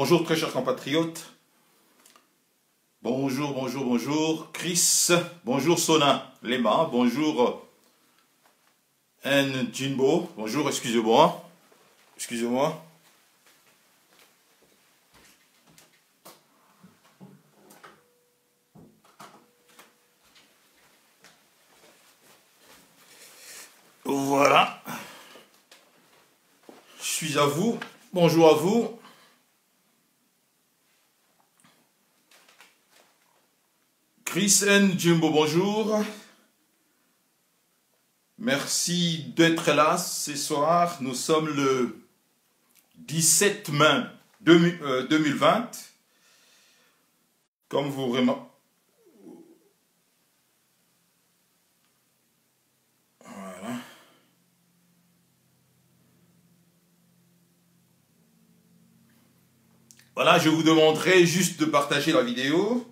Bonjour très chers compatriotes. Bonjour, bonjour, bonjour. Chris, bonjour Sona Lema, bonjour N. Jinbo, bonjour, excusez-moi. Excusez-moi. Voilà. Je suis à vous. Bonjour à vous. Chris N. Jimbo, bonjour. Merci d'être là ce soir. Nous sommes le 17 mai 2020. Comme vous remarquez. Voilà. Voilà, je vous demanderai juste de partager la vidéo.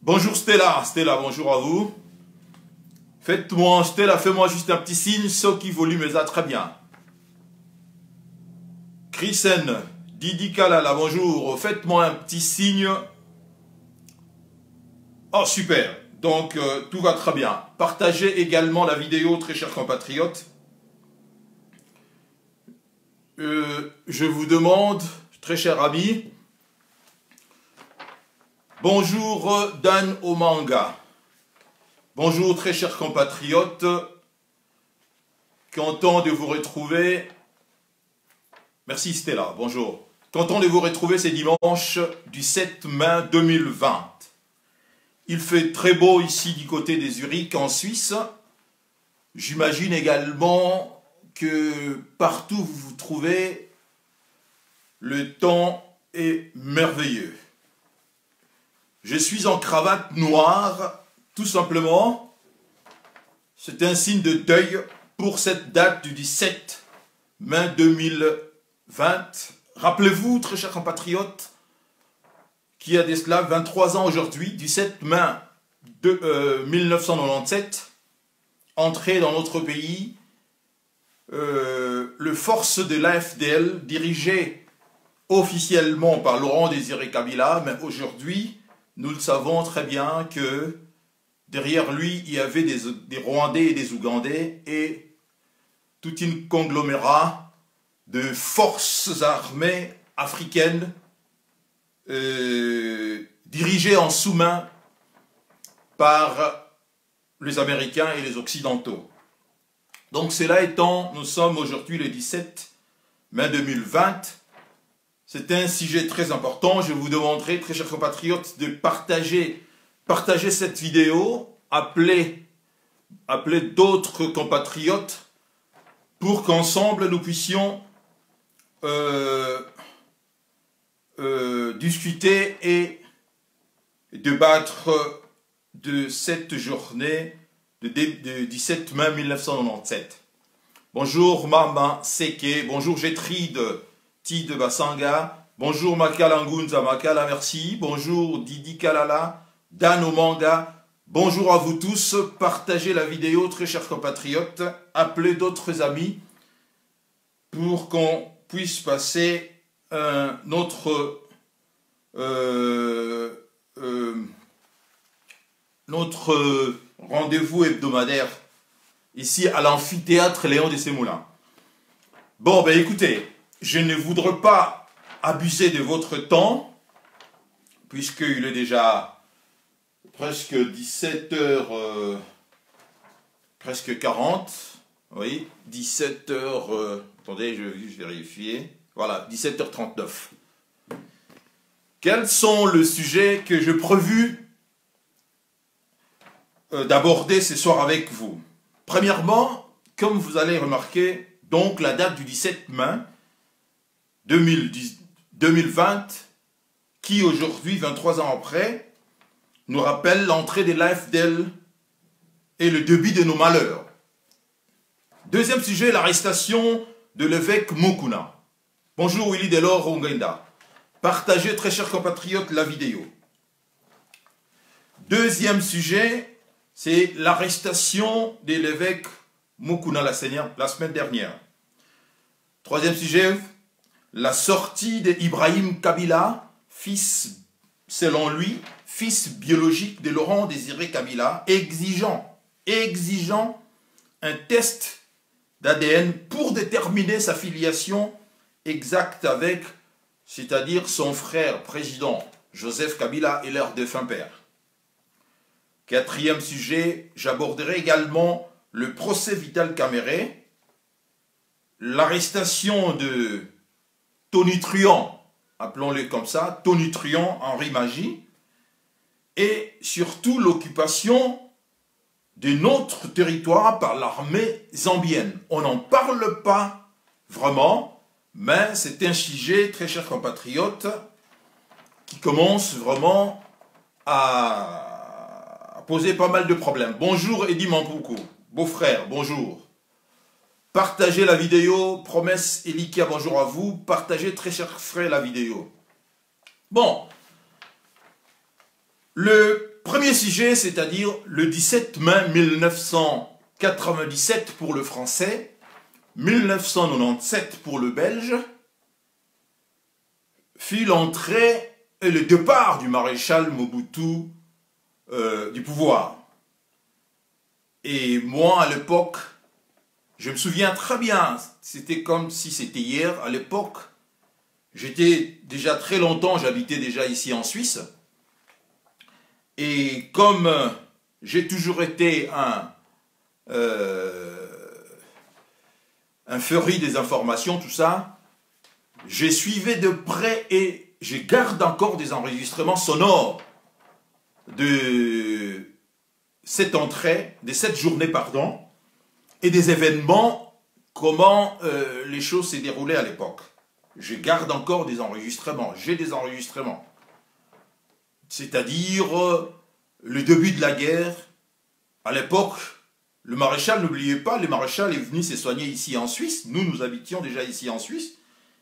Bonjour Stella, bonjour à vous. Faites-moi, Stella, fais-moi juste un petit signe, ce qui volume ça très bien. Chrisen, Didi Kalala, bonjour, faites-moi un petit signe. Oh super, donc tout va très bien. Partagez également la vidéo, très chers compatriotes. Je vous demande, très chers amis, bonjour Dan Omanga. Bonjour très chers compatriotes. Content de vous retrouver. Merci Stella, bonjour. Content de vous retrouver ce dimanche du 7 mai 2020. Il fait très beau ici du côté des Zurich en Suisse. J'imagine également que partout où vous vous trouvez, le temps est merveilleux. Je suis en cravate noire, tout simplement. C'est un signe de deuil pour cette date du 17 mai 2020. Rappelez-vous, très chers compatriotes, qu'il y a de cela 23 ans aujourd'hui, du 7 mai 1997, entré dans notre pays, le force de l'AFDL, dirigé officiellement par Laurent Désiré Kabila, mais aujourd'hui, nous le savons très bien que derrière lui, il y avait des Rwandais et des Ougandais et tout un conglomérat de forces armées africaines dirigées en sous-main par les Américains et les Occidentaux. Donc cela étant, nous sommes aujourd'hui le 17 mai 2020. C'est un sujet très important. Je vous demanderai, très chers compatriotes, de partager cette vidéo, appeler d'autres compatriotes pour qu'ensemble nous puissions discuter et débattre de cette journée de 17 mai 1997. Bonjour Mama Seke, bonjour Gétrude Tide Basanga, bonjour Makala Ngunza Makala, merci, bonjour Didi Kalala, Dan Omanga, bonjour à vous tous, partagez la vidéo très chers compatriotes, appelez d'autres amis pour qu'on puisse passer notre rendez-vous hebdomadaire ici à l'amphithéâtre Léon de Sémoulin. Bon, ben écoutez, je ne voudrais pas abuser de votre temps, puisqu'il est déjà presque 17h, presque 40, oui, 17h, attendez, je vais vérifier, voilà, 17h39. Quels sont les sujets que j'ai prévu d'aborder ce soir avec vous? Premièrement, comme vous allez remarquer, donc la date du 17 mai 2020, qui aujourd'hui, 23 ans après, nous rappelle l'entrée de l'AFDL et le début de nos malheurs. Deuxième sujet, l'arrestation de l'évêque Mukuna. Bonjour Willy Delors Ongenda. Partagez, très chers compatriotes, la vidéo. Deuxième sujet, c'est l'arrestation de l'évêque Mukuna la semaine dernière. Troisième sujet, la sortie d'Ibrahim Kabila, fils, selon lui, fils biologique de Laurent Désiré Kabila, exigeant un test d'ADN pour déterminer sa filiation exacte avec, c'est-à-dire son frère président Joseph Kabila et leur défunt père. Quatrième sujet, j'aborderai également le procès Vital Kamerhe, l'arrestation de tonitruant, appelons-le comme ça, tonitruant Henri Magie, et surtout l'occupation de notre territoire par l'armée zambienne. On n'en parle pas vraiment, mais c'est un sujet, très chers compatriotes, qui commence vraiment à poser pas mal de problèmes. Bonjour Eddy Mampoukou, beau-frère, bonjour. Partagez la vidéo, promesse Elikia, bonjour à vous. Partagez, très chers frères, la vidéo. Bon, le premier sujet, c'est-à-dire le 17 mai 1997 pour le français, 1997 pour le belge, fut l'entrée et le départ du maréchal Mobutu du pouvoir. Et moi, à l'époque, je me souviens très bien, c'était comme si c'était hier, à l'époque, j'étais déjà très longtemps, j'habitais déjà ici en Suisse, et comme j'ai toujours été un férus des informations, tout ça, je suivais de près et je garde encore des enregistrements sonores de cette entrée, de cette journée, pardon, et des événements, comment les choses s'est déroulées à l'époque. Je garde encore des enregistrements, j'ai des enregistrements. C'est-à-dire le début de la guerre. À l'époque, le maréchal, n'oubliez pas, le maréchal est venu se soigner ici en Suisse. Nous habitions déjà ici en Suisse.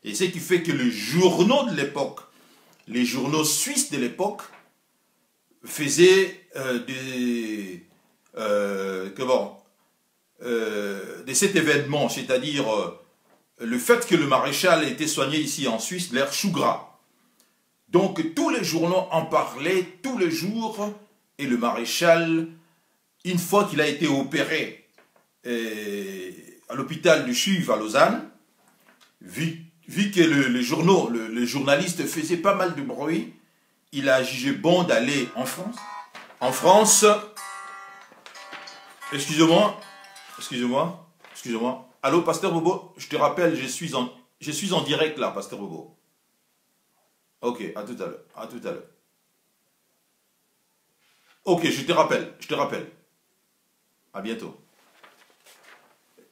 Et ce qui fait que les journaux de l'époque, les journaux suisses de l'époque, faisaient de cet événement, c'est-à-dire le fait que le maréchal ait été soigné ici en Suisse, l'air chou gras. Donc tous les journaux en parlaient tous les jours, et le maréchal, une fois qu'il a été opéré à l'hôpital du CHUV à Lausanne, vu que les journaux, les journalistes faisaient pas mal de bruit, il a jugé bon d'aller en France. En France, excusez-moi. Allô, Pasteur Bobo, je te rappelle, je suis en direct là, Pasteur Bobo. Ok, à tout à l'heure. Ok, je te rappelle. À bientôt.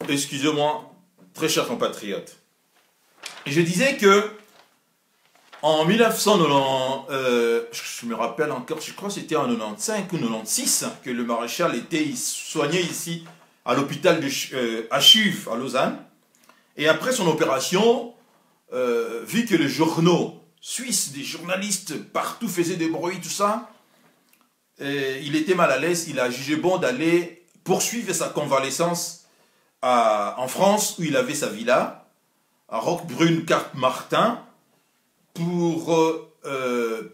Excusez-moi, très chers compatriotes. Je disais que en 1990, je me rappelle encore, je crois que c'était en 95 ou 96 que le maréchal était soigné ici à l'hôpital à CHUV à Lausanne. Et après son opération, vu que les journaux suisses, des journalistes partout faisaient des bruits, tout ça, il était mal à l'aise, il a jugé bon d'aller poursuivre sa convalescence en France, où il avait sa villa, à Roquebrune-Cap-Martin, pour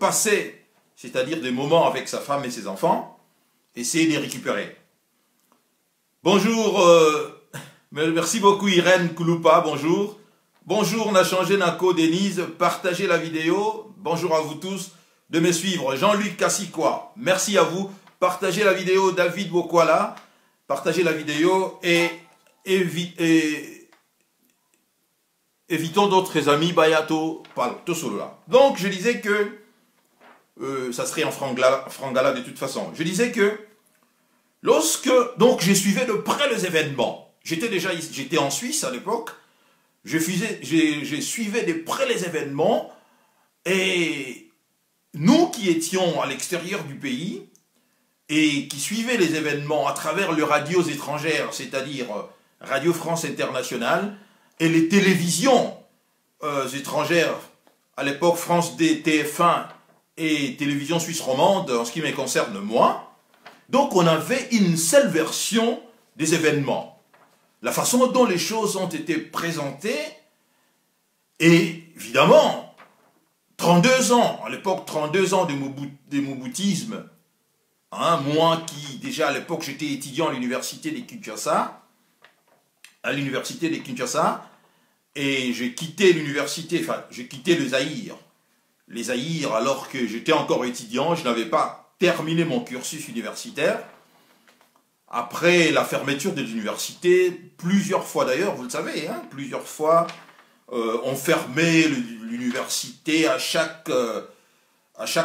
passer, c'est-à-dire des moments avec sa femme et ses enfants, essayer de les récupérer. Bonjour, merci beaucoup Irène Kouloupa, bonjour. Bonjour Nachangé Nako Denise, partagez la vidéo. Bonjour à vous tous de me suivre. Jean-Luc Kassikois, merci à vous. Partagez la vidéo. David Bokwala, partagez la vidéo et évitons d'autres amis. Bayato, tout solo là. Donc je disais que ça serait en frangala de toute façon. Je disais que donc je suivais de près les événements. J'étais en Suisse à l'époque. Je suivais de près les événements et nous qui étions à l'extérieur du pays et qui suivaient les événements à travers les radios étrangères, c'est-à-dire Radio France Internationale et les télévisions étrangères, à l'époque France D, TF1 et Télévision Suisse Romande, en ce qui me concerne moi, donc on avait une seule version des événements. La façon dont les choses ont été présentées Et évidemment, 32 ans, à l'époque 32 ans de Moboutisme, hein, moi qui déjà à l'époque j'étais étudiant à l'université de Kinshasa, et j'ai quitté l'université, enfin j'ai quitté le Zaïre. Les Zaïre alors que j'étais encore étudiant, je n'avais pas terminé mon cursus universitaire. Après la fermeture de l'université, plusieurs fois d'ailleurs, vous le savez, hein, plusieurs fois, on fermait l'université à chaque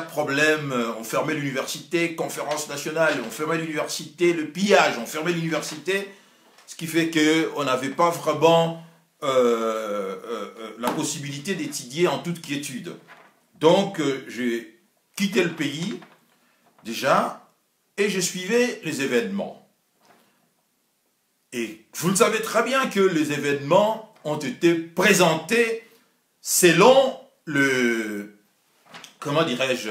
problème, on fermait l'université, conférence nationale, on fermait l'université, le pillage, on fermait l'université, ce qui fait qu'on n'avait pas vraiment la possibilité d'étudier en toute quiétude. Donc j'ai quitté le pays, déjà, et je suivais les événements. Et vous le savez très bien que les événements ont été présentés selon le, comment dirais-je,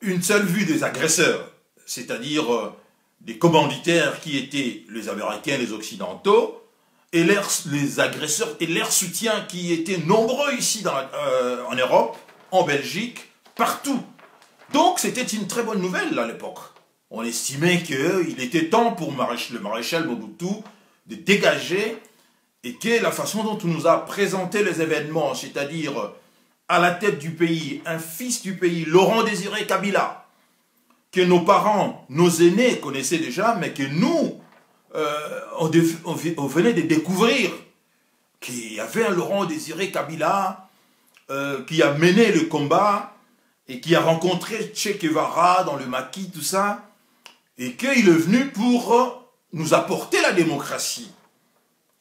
une seule vue des agresseurs, c'est-à-dire des commanditaires qui étaient les Américains, les Occidentaux, et les agresseurs et leurs soutiens qui étaient nombreux ici en Europe, en Belgique, partout. Donc c'était une très bonne nouvelle à l'époque. On estimait qu'il était temps pour le maréchal Mobutu de dégager et que la façon dont on nous a présenté les événements, c'est-à-dire à la tête du pays, un fils du pays, Laurent Désiré Kabila, que nos parents, nos aînés connaissaient déjà, mais que nous, on venait de découvrir qu'il y avait un Laurent Désiré Kabila qui a mené le combat et qui a rencontré Che Guevara dans le maquis, tout ça, et qu'il est venu pour nous apporter la démocratie.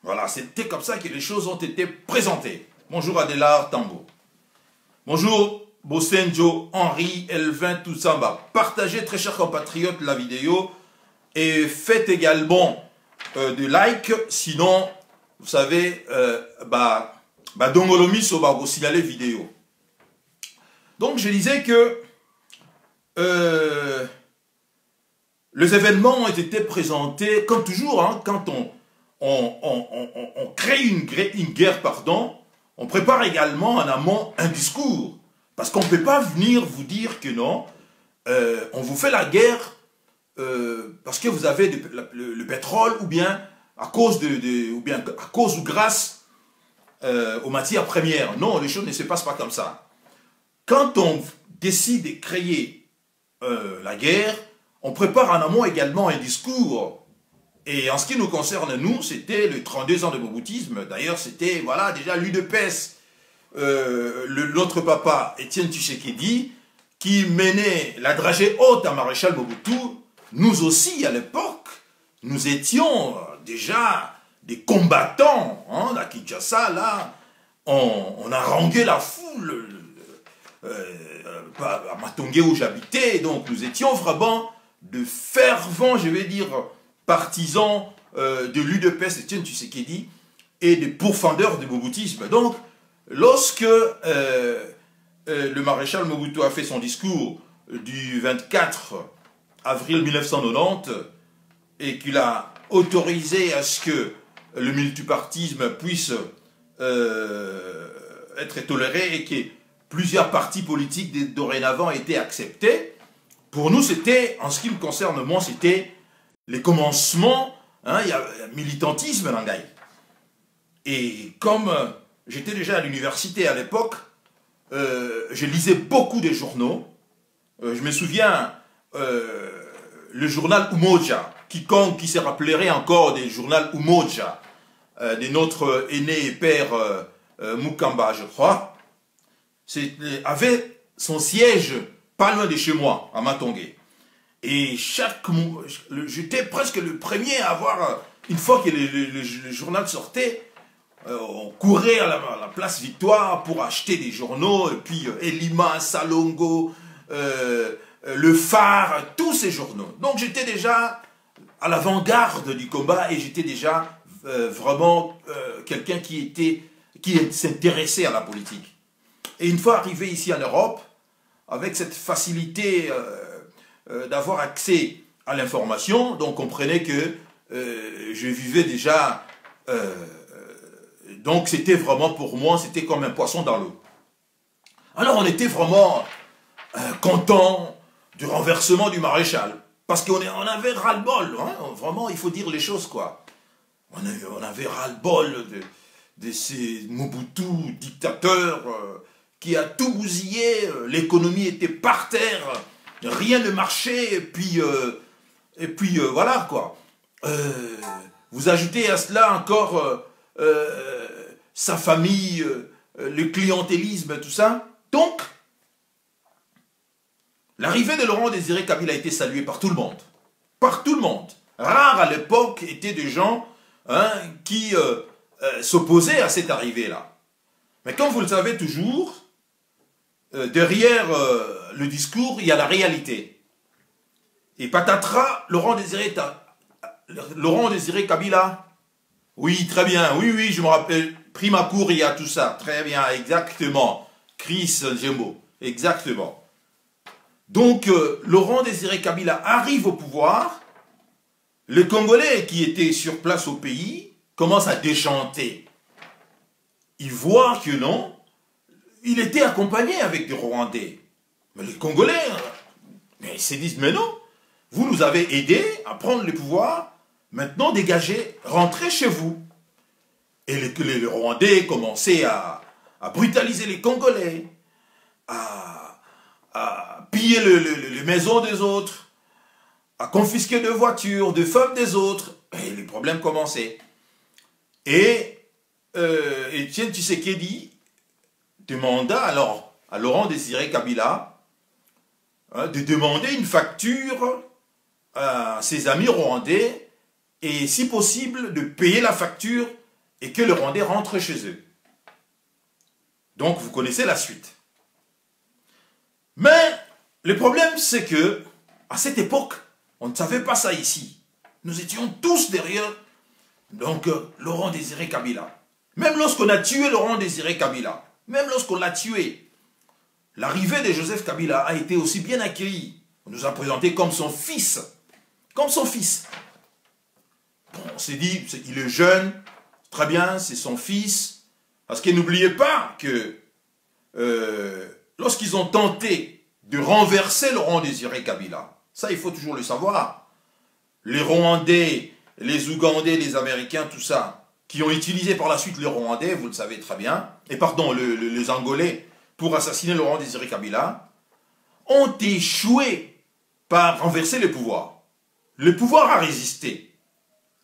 Voilà, c'était comme ça que les choses ont été présentées. Bonjour Adélard Tambo. Bonjour Bosenjo, Henri, Elvin, Toussamba. Partagez, très chers compatriotes, la vidéo et faites également des likes, sinon, vous savez, Dongolomi va vous signaler vidéo. Donc je disais que les événements ont été présentés, comme toujours, hein, quand on crée une guerre, pardon, on prépare également en amont un discours. Parce qu'on ne peut pas venir vous dire que non, on vous fait la guerre parce que vous avez le pétrole ou bien à cause ou grâce aux matières premières. Non, les choses ne se passent pas comme ça. Quand on décide de créer la guerre, on prépare en amont également un discours. Et en ce qui nous concerne, nous, c'était le 32 ans de Moboutisme. D'ailleurs, c'était, voilà, déjà l'UDPS, l'autre papa, Étienne Tshisekedi, qui menait la dragée haute à Maréchal Mobutu. Nous aussi, à l'époque, nous étions déjà des combattants. Hein, à Kinshasa, là, on a harangué la foule à Matongé où j'habitais. Donc, nous étions vraiment de fervents, je vais dire, partisans de l'UDPS, Étienne Tshisekedi, et des pourfendeurs du moboutisme. Donc, lorsque le maréchal Mobutu a fait son discours du 24 avril 1990 et qu'il a autorisé à ce que le multipartisme puisse être toléré et que plusieurs partis politiques dorénavant étaient acceptés, pour nous, c'était, en ce qui me concerne, moi, c'était les commencements, hein, il y a militantisme dans Gaï. Et comme j'étais déjà à l'université à l'époque, je lisais beaucoup de journaux. Je me souviens, le journal Umoja, quiconque qui se rappellerait encore des journaux Umoja, de notre aîné et père Mukamba, je crois, avait son siège pas loin de chez moi, à Matongé. Et j'étais presque le premier à avoir, une fois que le journal sortait, on courait à la place Victoire pour acheter des journaux, et puis Elima, Salongo, Le Phare, tous ces journaux. Donc j'étais déjà à l'avant-garde du combat et j'étais déjà vraiment quelqu'un qui s'intéressait à la politique. Et une fois arrivé ici en Europe, avec cette facilité d'avoir accès à l'information, donc comprenez que je vivais déjà Donc c'était vraiment pour moi, c'était comme un poisson dans l'eau. Alors on était vraiment content du renversement du maréchal. Parce qu'on avait ras-le-bol, hein, vraiment il faut dire les choses quoi. On avait ras-le-bol de ces Mobutu dictateurs qui a tout bousillé, l'économie était par terre, rien ne marchait, et puis voilà quoi. Vous ajoutez à cela encore sa famille, le clientélisme, tout ça. Donc, l'arrivée de Laurent Désiré Kabila a été saluée par tout le monde. Par tout le monde. Rares à l'époque étaient des gens qui s'opposaient à cette arrivée-là. Mais comme vous le savez toujours, derrière le discours, il y a la réalité. Et patatras, Laurent Désiré Kabila. Oui, très bien. Oui, je me rappelle. Prima cour, il y a tout ça. Très bien, exactement. Chris Gembo. Exactement. Donc, Laurent Désiré Kabila arrive au pouvoir. Les Congolais qui étaient sur place au pays commencent à déchanter. Ils voient que non, il était accompagné avec des Rwandais. Mais les Congolais, mais ils se disent, mais non, vous nous avez aidés à prendre le pouvoir, maintenant dégagez, rentrez chez vous. Et les Rwandais commençaient à brutaliser les Congolais, à piller les maisons des autres, à confisquer des voitures, des femmes des autres. Et les problèmes commençaient. Et Étienne Tshisekedi demanda alors à Laurent Désiré Kabila de demander une facture à ses amis rwandais et si possible de payer la facture et que le Rwandais rentre chez eux. Donc vous connaissez la suite. Mais le problème c'est que à cette époque, on ne savait pas ça ici. Nous étions tous derrière donc Laurent Désiré Kabila. Même lorsqu'on a tué Laurent Désiré Kabila, même lorsqu'on l'a tué, l'arrivée de Joseph Kabila a été aussi bien accueillie. On nous a présenté comme son fils. Comme son fils. Bon, on s'est dit, il est jeune, très bien, c'est son fils. Parce que n'oubliez pas que lorsqu'ils ont tenté de renverser Laurent Désiré Kabila, ça il faut toujours le savoir, les Rwandais, les Ougandais, les Américains, tout ça, qui ont utilisé par la suite les Rwandais, vous le savez très bien, et pardon, les Angolais, pour assassiner Laurent Désiré Kabila, ont échoué par renverser le pouvoir. Le pouvoir a résisté.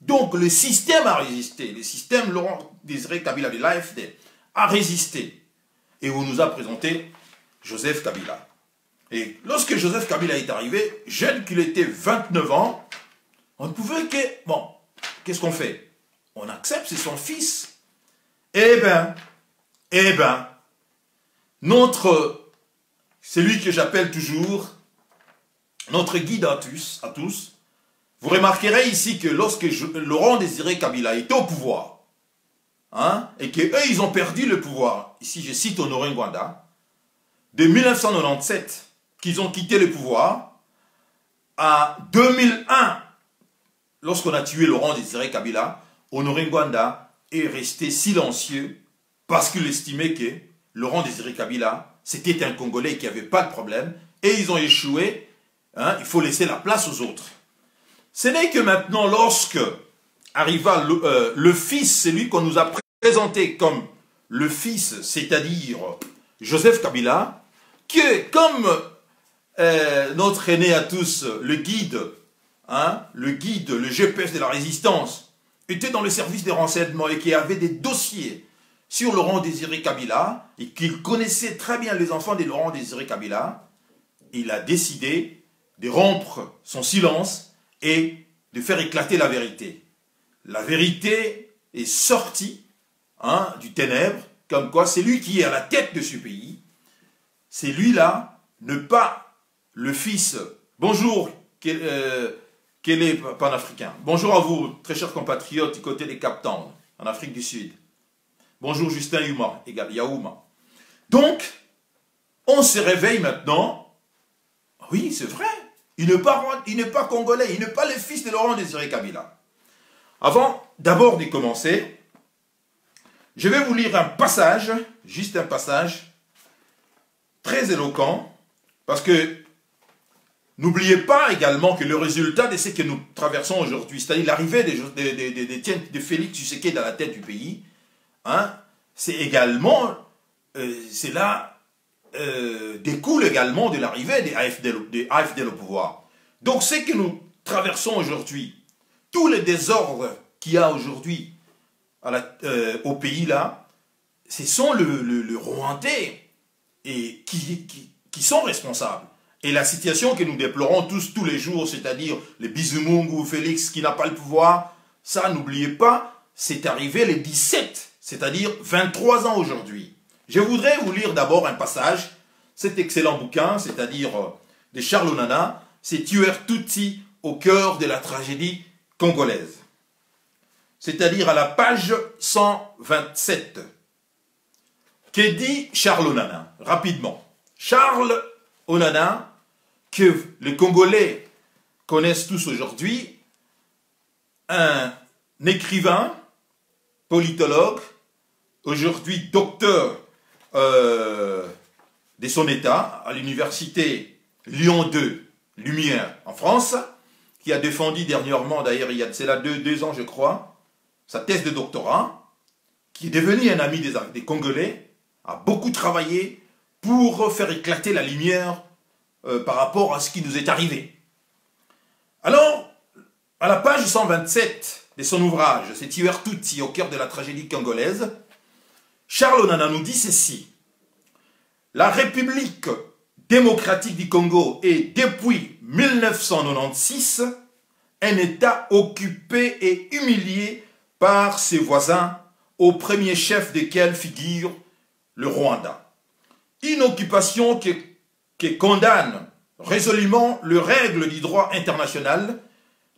Donc le système a résisté. Le système Laurent Désiré Kabila de l'AFD a résisté. Et on nous a présenté Joseph Kabila. Et lorsque Joseph Kabila est arrivé, jeune qu'il était 29 ans, on ne pouvait que... Bon, qu'est-ce qu'on fait? On accepte, c'est son fils. Eh ben, celui que j'appelle toujours notre guide à tous, vous remarquerez ici que lorsque Laurent Désiré Kabila était au pouvoir, et qu'eux, ils ont perdu le pouvoir, ici je cite Honoré Ngwanda, de 1997, qu'ils ont quitté le pouvoir, à 2001, lorsqu'on a tué Laurent Désiré Kabila, Honoré Ngwanda est resté silencieux parce qu'il estimait que Laurent Désiré Kabila, c'était un Congolais qui n'avait pas de problème, et ils ont échoué, il faut laisser la place aux autres. Ce n'est que maintenant, lorsque arriva le fils, celui qu'on nous a présenté comme le fils, c'est-à-dire Joseph Kabila, que comme notre aîné à tous, le guide, le GPS de la résistance, était dans le service des renseignements et qui avait des dossiers sur Laurent Désiré Kabila, et qu'il connaissait très bien les enfants de Laurent Désiré Kabila, il a décidé de rompre son silence et de faire éclater la vérité. La vérité est sortie du ténèbre, comme quoi c'est lui qui est à la tête de ce pays. C'est lui-là, ne pas le fils. Bonjour, quel est panafricain. Bonjour à vous, très chers compatriotes du côté des Cap Town, en Afrique du Sud. Bonjour Justin Yuma, égal Yaouma. Donc, on se réveille maintenant. Oui, c'est vrai. Il n'est pas congolais, il n'est pas le fils de Laurent Désiré Kabila. Avant d'abord d'y commencer, je vais vous lire un passage, juste un passage, très éloquent, parce que n'oubliez pas également que le résultat de ce que nous traversons aujourd'hui, c'est-à-dire l'arrivée de Félix Tshisekedi dans la tête du pays, hein, c'est également, cela découle également de l'arrivée des AFD au pouvoir. Donc ce que nous traversons aujourd'hui, tous les désordres qu'il y a aujourd'hui au pays là, ce sont le Rwandais et qui sont responsables. Et la situation que nous déplorons tous les jours, c'est-à-dire les Bizumungu, Félix qui n'a pas le pouvoir, ça n'oubliez pas, c'est arrivé les 17, c'est-à-dire 23 ans aujourd'hui. Je voudrais vous lire d'abord un passage, cet excellent bouquin, c'est-à-dire de Charles Onana, c'est Tueur Tutsi au cœur de la tragédie congolaise. C'est-à-dire à la page 127. Que dit Charles Onana? Rapidement. Charles Onana, que les Congolais connaissent tous aujourd'hui, un écrivain, politologue, aujourd'hui docteur de son état à l'université Lyon 2, Lumière en France, qui a défendu dernièrement, d'ailleurs il y a c'est là deux ans je crois, sa thèse de doctorat, qui est devenu un ami des Congolais, a beaucoup travaillé pour faire éclater la lumière par rapport à ce qui nous est arrivé. Alors, à la page 127 de son ouvrage, c'est Tueur Tutsi au cœur de la tragédie congolaise, Charles Onana nous dit ceci. La République démocratique du Congo est depuis 1996 un État occupé et humilié par ses voisins, au premier chef desquels figure le Rwanda. Une occupation qui condamne résolument les règles du droit international,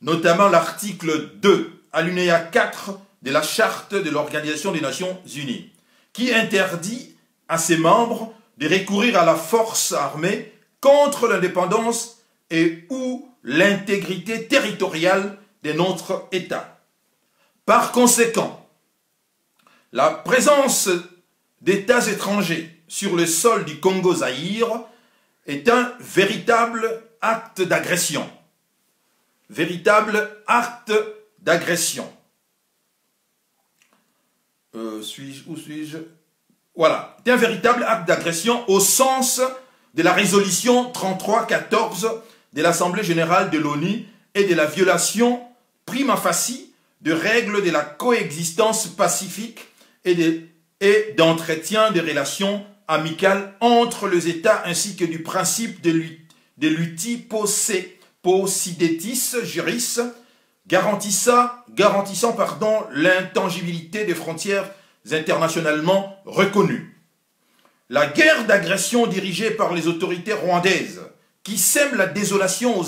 notamment l'article 2, alinéa 4 de la Charte de l'Organisation des Nations Unies, qui interdit à ses membres de recourir à la force armée contre l'indépendance et ou l'intégrité territoriale de notre État. Par conséquent, la présence d'États étrangers sur le sol du Congo-Zaïre est un véritable acte d'agression. Véritable acte d'agression. Où suis-je? Voilà. C'est un véritable acte d'agression au sens de la résolution 3314 de l'Assemblée générale de l'ONU et de la violation prima facie de règles de la coexistence pacifique et d'entretien des relations amicales entre les États ainsi que du principe de l'uti possidetis juris garantissant l'intangibilité des frontières internationalement reconnues. La guerre d'agression dirigée par les autorités rwandaises qui sème la désolation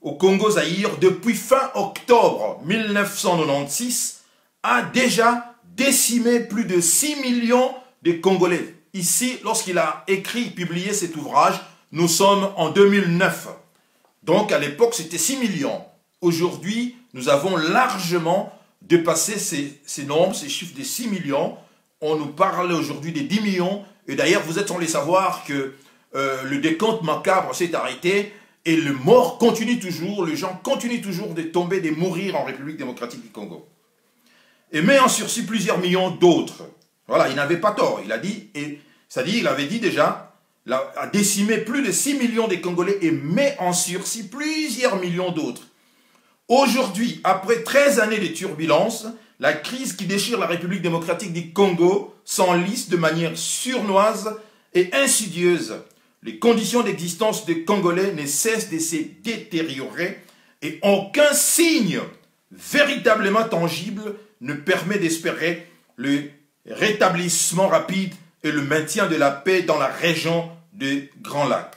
au Congo-Zaïre depuis fin octobre 1996 a déjà décimé plus de 6 millions de Congolais. Ici, lorsqu'il a écrit, publié cet ouvrage, nous sommes en 2009. Donc à l'époque, c'était 6 millions. Aujourd'hui, nous avons largement dépassé ces nombres, ces chiffres de 6 millions. On nous parle aujourd'hui de 10 millions. Et d'ailleurs, vous êtes sans les savoir que le décompte macabre s'est arrêté et le mort continue toujours, les gens continuent toujours de tomber, de mourir en République démocratique du Congo. Et met en sursis plusieurs millions d'autres. Voilà, il n'avait pas tort. Il a dit, c'est-à-dire il avait dit déjà, a décimé plus de 6 millions de Congolais et met en sursis plusieurs millions d'autres. Aujourd'hui, après 13 années de turbulences, la crise qui déchire la République démocratique du Congo s'enlise de manière sournoise et insidieuse. Les conditions d'existence des Congolais ne cessent de se détériorer et aucun signe véritablement tangible ne permet d'espérer le rétablissement rapide et le maintien de la paix dans la région des Grands Lacs.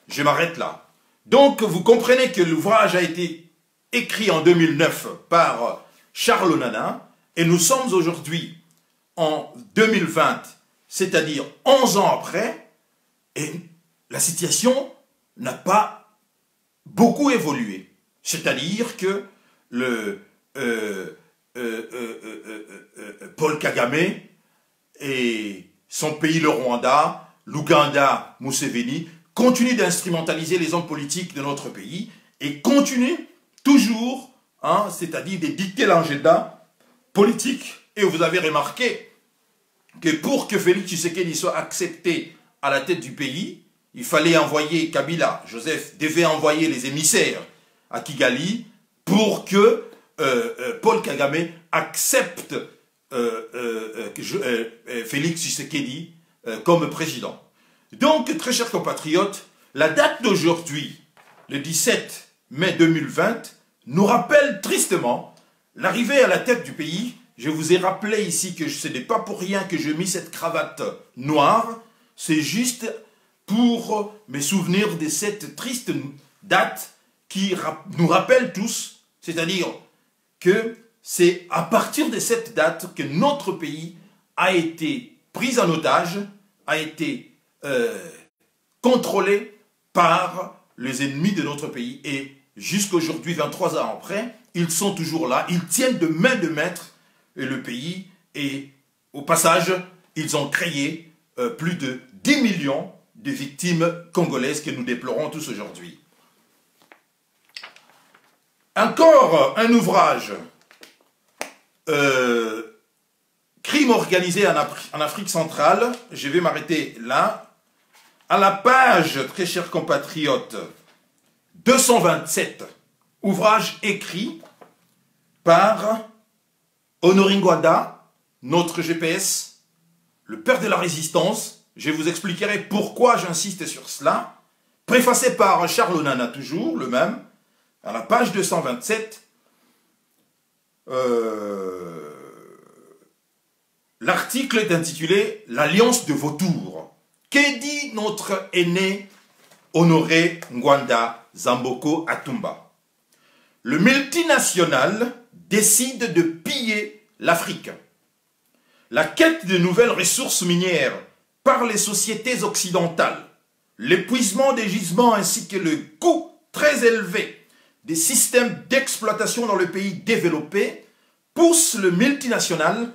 Je m'arrête là. Donc, vous comprenez que l'ouvrage a été écrit en 2009 par Charles Onana et nous sommes aujourd'hui en 2020, c'est-à-dire 11 ans après, et la situation n'a pas beaucoup évolué. C'est-à-dire que Paul Kagame et son pays, le Rwanda, l'Ouganda, Museveni, continuent d'instrumentaliser les hommes politiques de notre pays et continuent toujours, hein, c'est-à-dire de dicter l'agenda politique. Et vous avez remarqué que pour que Félix Tshisekedi soit accepté à la tête du pays, il fallait envoyer Kabila, Joseph devait envoyer les émissaires à Kigali pour que Paul Kagame accepte Félix Tshisekedi comme président. Donc, très chers compatriotes, la date d'aujourd'hui, le 17 mai 2020, nous rappelle tristement l'arrivée à la tête du pays. Je vous ai rappelé ici que ce n'est pas pour rien que je mis cette cravate noire, c'est juste pour me souvenir de cette triste date qui nous rappelle tous, c'est-à-dire que c'est à partir de cette date que notre pays a été pris en otage, a été contrôlé par les ennemis de notre pays. Et jusqu'aujourd'hui, 23 ans après, ils sont toujours là, ils tiennent de main de maître le pays. Et au passage, ils ont créé plus de 10 millions de victimes congolaises que nous déplorons tous aujourd'hui. Encore un ouvrage, crime organisé en Afrique centrale, je vais m'arrêter là, à la page, très chers compatriotes, 227, ouvrage écrit par Honoré Ngouada, notre GPS, le père de la résistance. Je vous expliquerai pourquoi j'insiste sur cela. Préfacé par Charles Onana, toujours le même, à la page 227, l'article est intitulé « L'Alliance de Vautours ». Que dit notre aîné Honoré Ngouada Zamboko Atumba? Le multinational décide de piller l'Afrique. La quête de nouvelles ressources minières par les sociétés occidentales, l'épuisement des gisements ainsi que le coût très élevé des systèmes d'exploitation dans le pays développé poussent le multinational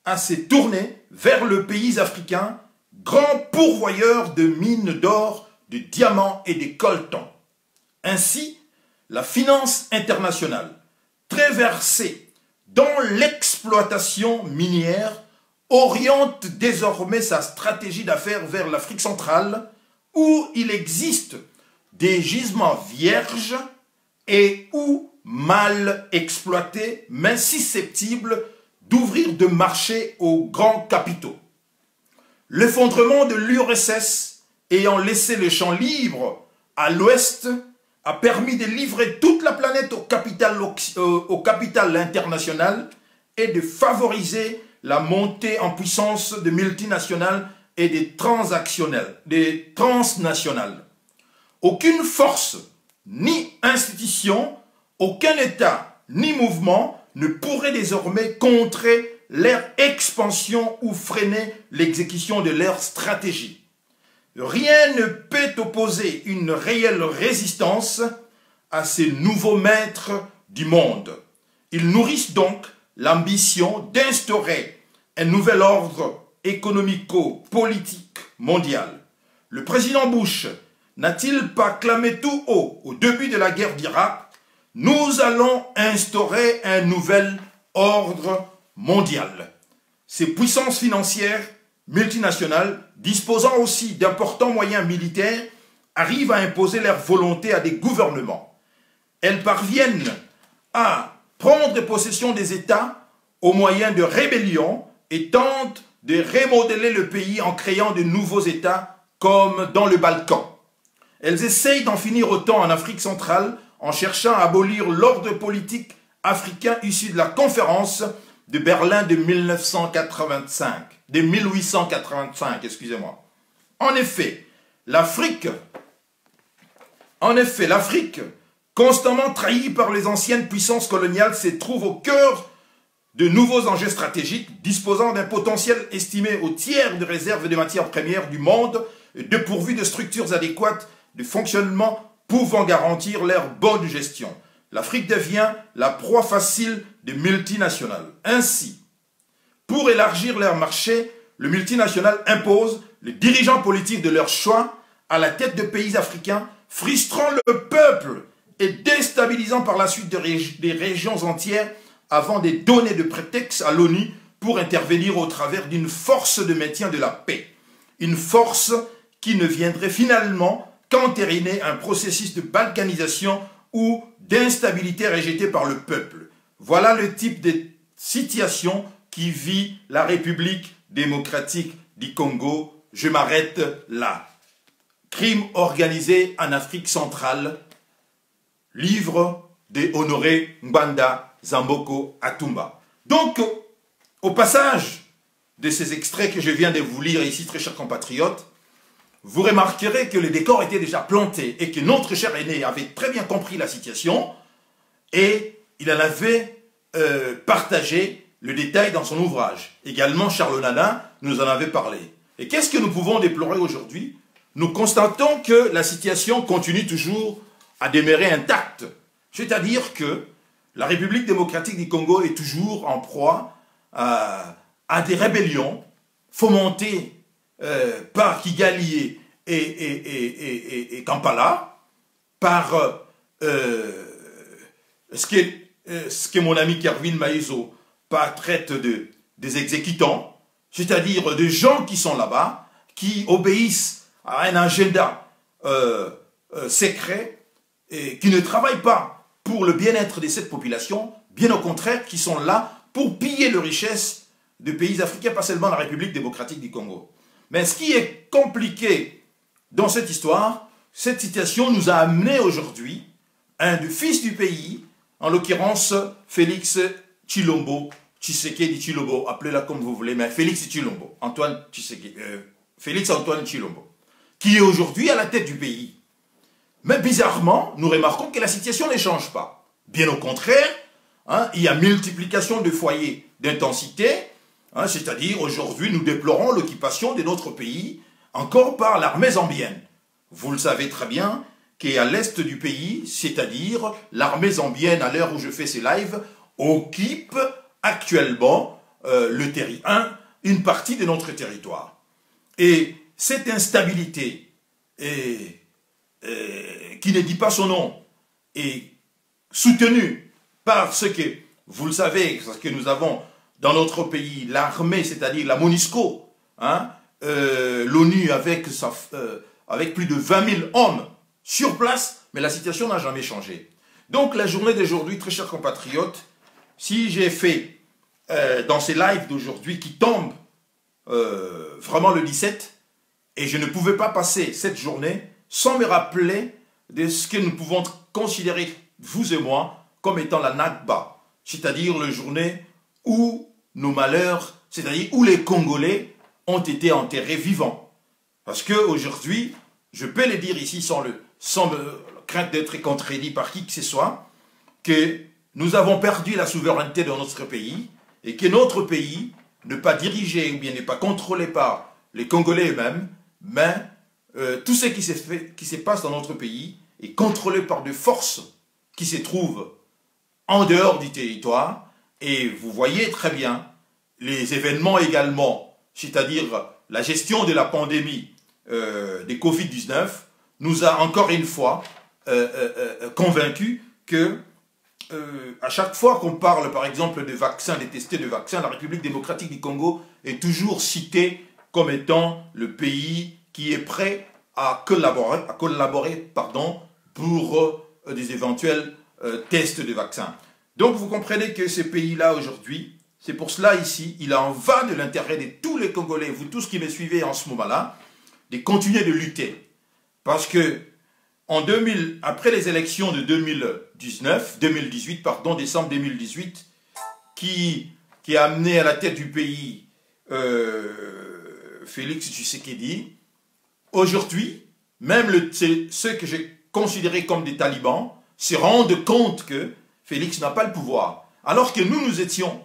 à se tourner vers le pays africain, grand pourvoyeur de mines d'or, de diamants et de coltan. Ainsi, la finance internationale, très versée dans l'exploitation minière, oriente désormais sa stratégie d'affaires vers l'Afrique centrale, où il existe des gisements vierges et ou mal exploités, mais susceptibles d'ouvrir de marchés aux grands capitaux. L'effondrement de l'URSS ayant laissé le champ libre à l'ouest a permis de livrer toute la planète au capital international et de favoriser la montée en puissance de multinationales et des transnationales. Aucune force, ni institution, aucun État, ni mouvement ne pourrait désormais contrer leur expansion ou freiner l'exécution de leur stratégie. Rien ne peut opposer une réelle résistance à ces nouveaux maîtres du monde. Ils nourrissent donc l'ambition d'instaurer un nouvel ordre économico-politique mondial. Le président Bush n'a-t-il pas clamé tout haut au début de la guerre d'Irak: nous allons instaurer un nouvel ordre mondial. Ces puissances financières multinationales, disposant aussi d'importants moyens militaires, arrivent à imposer leur volonté à des gouvernements. Elles parviennent à prendre possession des États au moyen de rébellions et tentent de remodeler le pays en créant de nouveaux États comme dans le Balkan. Elles essayent d'en finir autant en Afrique centrale en cherchant à abolir l'ordre politique africain issu de la conférence de Berlin de 1885, excusez-moi. En effet, l'Afrique, constamment trahie par les anciennes puissances coloniales, se trouve au cœur de nouveaux enjeux stratégiques, disposant d'un potentiel estimé au tiers de réserves de matières premières du monde, dépourvu de structures adéquates de fonctionnement pouvant garantir leur bonne gestion. l'Afrique devient la proie facile des multinationales. Ainsi, pour élargir leur marché, le multinational impose les dirigeants politiques de leur choix à la tête de pays africains, frustrant le peuple et déstabilisant par la suite des régions entières avant de donner de prétexte à l'ONU pour intervenir au travers d'une force de maintien de la paix. Une force qui ne viendrait finalement qu'entériner un processus de balkanisation ou d'instabilité rejetée par le peuple. Voilà le type de situation qui vit la République démocratique du Congo. Je m'arrête là. Crime organisé en Afrique centrale. Livre de Honoré Mbanda Zamboko Atumba. Donc, au passage de ces extraits que je viens de vous lire ici, très chers compatriotes, vous remarquerez que le décor était déjà planté et que notre cher aîné avait très bien compris la situation et il en avait partagé le détail dans son ouvrage. Également, Charles Nana nous en avait parlé. Et qu'est-ce que nous pouvons déplorer aujourd'hui? Nous constatons que la situation continue toujours à demeurer intacte. C'est-à-dire que la République démocratique du Congo est toujours en proie à des rébellions fomentées par Kigali et Kampala, par ce que mon ami Kervin Maïzo traite des exécutants, c'est-à-dire des gens qui sont là-bas, qui obéissent à un agenda secret et qui ne travaillent pas pour le bien-être de cette population, bien au contraire, qui sont là pour piller les richesses de pays africains, pas seulement la République démocratique du Congo. Mais ce qui est compliqué dans cette histoire, cette situation nous a amené aujourd'hui un des fils du pays, en l'occurrence Félix Tshilombo, Tshisekedi Tshilombo, appelez-la comme vous voulez, mais Félix Tshilombo, Félix Antoine Tshilombo, qui est aujourd'hui à la tête du pays. Mais bizarrement, nous remarquons que la situation ne change pas. Bien au contraire, hein, il y a multiplication de foyers d'intensité, hein, c'est-à-dire aujourd'hui nous déplorons l'occupation de notre pays encore par l'armée zambienne. Vous le savez très bien qu'à l'est du pays, c'est-à-dire l'armée zambienne, à l'heure où je fais ces lives, occupe actuellement une partie de notre territoire. Et cette instabilité qui ne dit pas son nom est soutenue par ce que, vous le savez, parce que nous avons dans notre pays l'armée, c'est-à-dire la MONUSCO, hein, l'ONU avec plus de 20 000 hommes sur place, mais la situation n'a jamais changé. Donc la journée d'aujourd'hui, très chers compatriotes, si j'ai fait dans ces lives d'aujourd'hui qui tombent vraiment le 17, et je ne pouvais pas passer cette journée sans me rappeler de ce que nous pouvons considérer, vous et moi, comme étant la Nakba, c'est-à-dire la journée où nos malheurs, c'est-à-dire où les Congolais ont été enterrés vivants. Parce qu'aujourd'hui, je peux le dire ici sans crainte d'être contredit par qui que ce soit, que nous avons perdu la souveraineté de notre pays et que notre pays n'est pas dirigé ou bien n'est pas contrôlé par les Congolais eux-mêmes, mais tout ce qui se passe dans notre pays est contrôlé par des forces qui se trouvent en dehors du territoire. Et vous voyez très bien les événements également, c'est-à-dire la gestion de la pandémie des Covid-19, nous a encore une fois convaincus que à chaque fois qu'on parle par exemple de vaccins, des testés de vaccins, la République démocratique du Congo est toujours citée comme étant le pays qui est prêt à collaborer pour des éventuels tests de vaccins. Donc vous comprenez que ces pays-là aujourd'hui, c'est pour cela ici, il en va de l'intérêt de tous les Congolais, vous tous qui me suivez en ce moment-là, de continuer de lutter. Parce que après les élections de 2018, décembre 2018, qui a amené à la tête du pays Félix Tshisekedi, aujourd'hui, même ceux que j'ai considérés comme des talibans se rendent compte que Félix n'a pas le pouvoir. Alors que nous étions,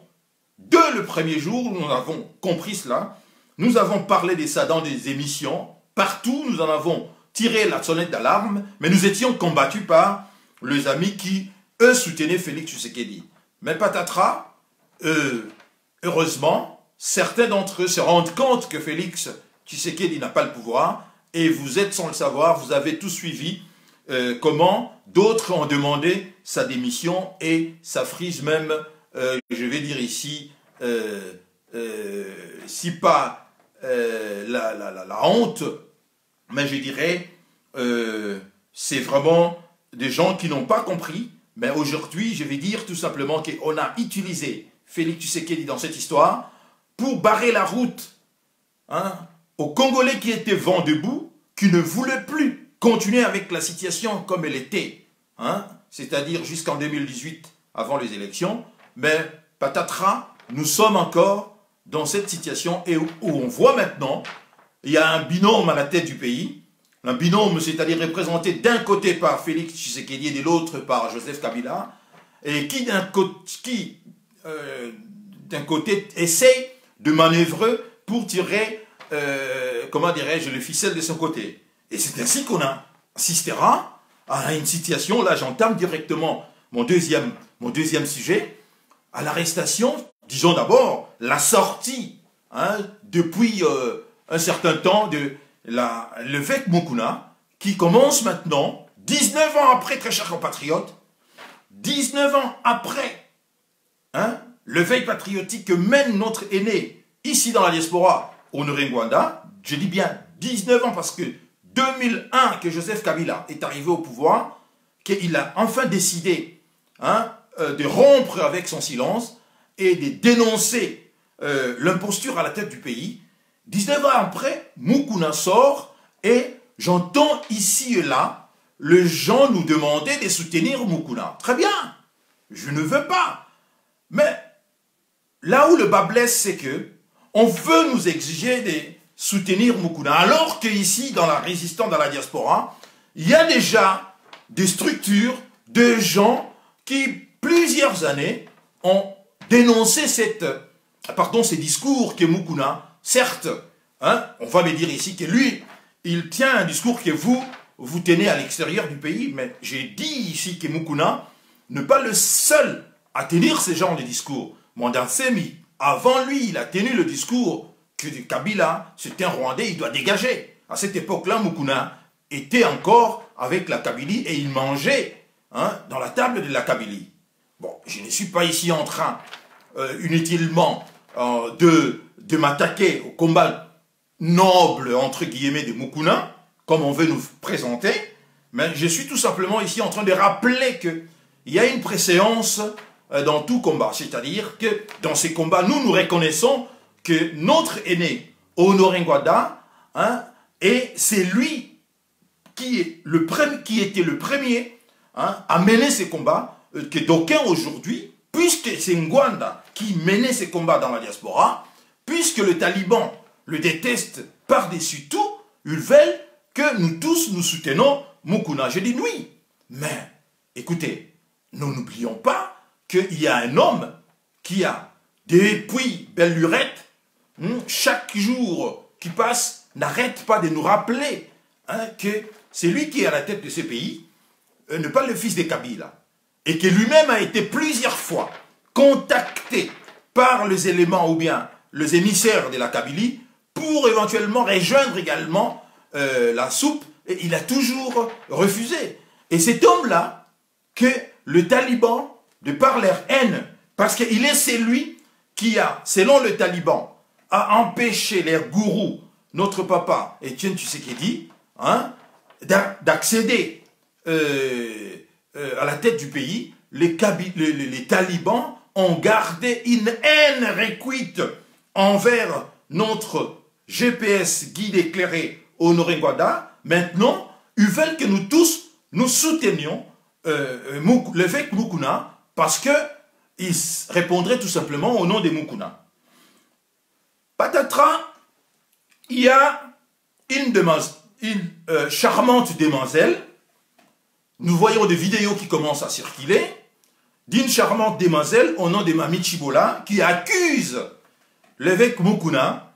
dès le premier jour, nous avons compris cela, nous avons parlé de ça dans des émissions, partout nous en avons tiré la sonnette d'alarme, mais nous étions combattus par les amis qui eux soutenaient Félix Tshisekedi. Mais patatras, heureusement, certains d'entre eux se rendent compte que Félix Tshisekedi n'a pas le pouvoir, et vous êtes sans le savoir, vous avez tout suivi comment d'autres ont demandé sa démission, et ça frise même, je vais dire ici, si pas la honte, mais je dirais, c'est vraiment des gens qui n'ont pas compris. Mais aujourd'hui, je vais dire tout simplement qu'on a utilisé Félix Tshisekedi dans cette histoire pour barrer la route aux Congolais qui étaient vent debout, qui ne voulaient plus continuer avec la situation comme elle était, c'est-à-dire jusqu'en 2018, avant les élections. Mais patatras, nous sommes encore dans cette situation et où on voit maintenant, il y a un binôme à la tête du pays, un binôme, c'est-à-dire représenté d'un côté par Félix Tshisekedi et de l'autre par Joseph Kabila, et qui d'un côté essaie de manœuvrer pour tirer, comment dirais-je, le ficelle de son côté. Et c'est ainsi qu'on assistera à une situation, là j'entame directement mon deuxième sujet, à l'arrestation, disons d'abord, la sortie, depuis un certain temps, de l'évêque Mukuna, qui commence maintenant, 19 ans après, très chers compatriotes, 19 ans après, l'éveil patriotique que mène notre aîné, ici dans la diaspora, Honoré Ngwanda, je dis bien 19 ans parce que 2001, que Joseph Kabila est arrivé au pouvoir, qu'il a enfin décidé de rompre avec son silence et de dénoncer l'imposture à la tête du pays. 19 ans après, Mukuna sort et j'entends ici et là les gens nous demander de soutenir Mukuna. Très bien, je ne veux pas. Mais là où le bas blesse, c'est que on veut nous exiger de soutenir Mukuna, alors qu'ici, dans la résistance, dans la diaspora, il y a déjà des structures, de gens qui, plusieurs années, ont dénoncé ces discours que Mukuna, certes, on va me dire ici que lui, il tient un discours que vous tenez à l'extérieur du pays, mais j'ai dit ici que Mukuna n'est pas le seul à tenir ce genre de discours. Mondansemi, avant lui, il a tenu le discours que Kabila, c'est un Rwandais, il doit dégager. À cette époque-là, Mukuna était encore avec la Kabylie et il mangeait dans la table de la Kabylie. Bon, je ne suis pas ici en train inutilement de m'attaquer au combat noble, entre guillemets, de Mukuna, comme on veut nous présenter, mais je suis tout simplement ici en train de rappeler qu'il y a une préséance dans tout combat. C'est-à-dire que dans ces combats, nous reconnaissons que notre aîné, Honoré Ngwanda, et c'est lui qui était le premier à mener ces combats, que d'aucuns aujourd'hui, puisque c'est Ngwanda qui menait ces combats dans la diaspora, puisque le Taliban le déteste par-dessus tout, ils veulent que nous tous nous soutenons Mukuna. Je dis oui, mais écoutez, nous n'oublions pas qu'il y a un homme qui a, depuis belle lurette, chaque jour qui passe, n'arrête pas de nous rappeler que c'est lui qui est à la tête de ce pays, ne pas le fils de Kabila, et que lui-même a été plusieurs fois contacté par les éléments ou bien les émissaires de la Kabylie pour éventuellement rejoindre également la soupe, et il a toujours refusé. Et cet homme-là, que le Taliban, de par leur haine, parce qu'il est celui qui a, selon le Taliban, a empêché les gourous, notre papa, Etienne Tshisekedi, d'accéder à la tête du pays. Les talibans ont gardé une haine recuite envers notre GPS guide éclairé Honoré Ngwanda. Maintenant, ils veulent que nous tous, nous soutenions l'évêque Mukuna parce qu'il répondrait tout simplement au nom de Mukuna. Patatras, il y a une charmante demoiselle. Nous voyons des vidéos qui commencent à circuler d'une charmante demoiselle au nom de Mami Chibola qui accuse l'évêque Mukuna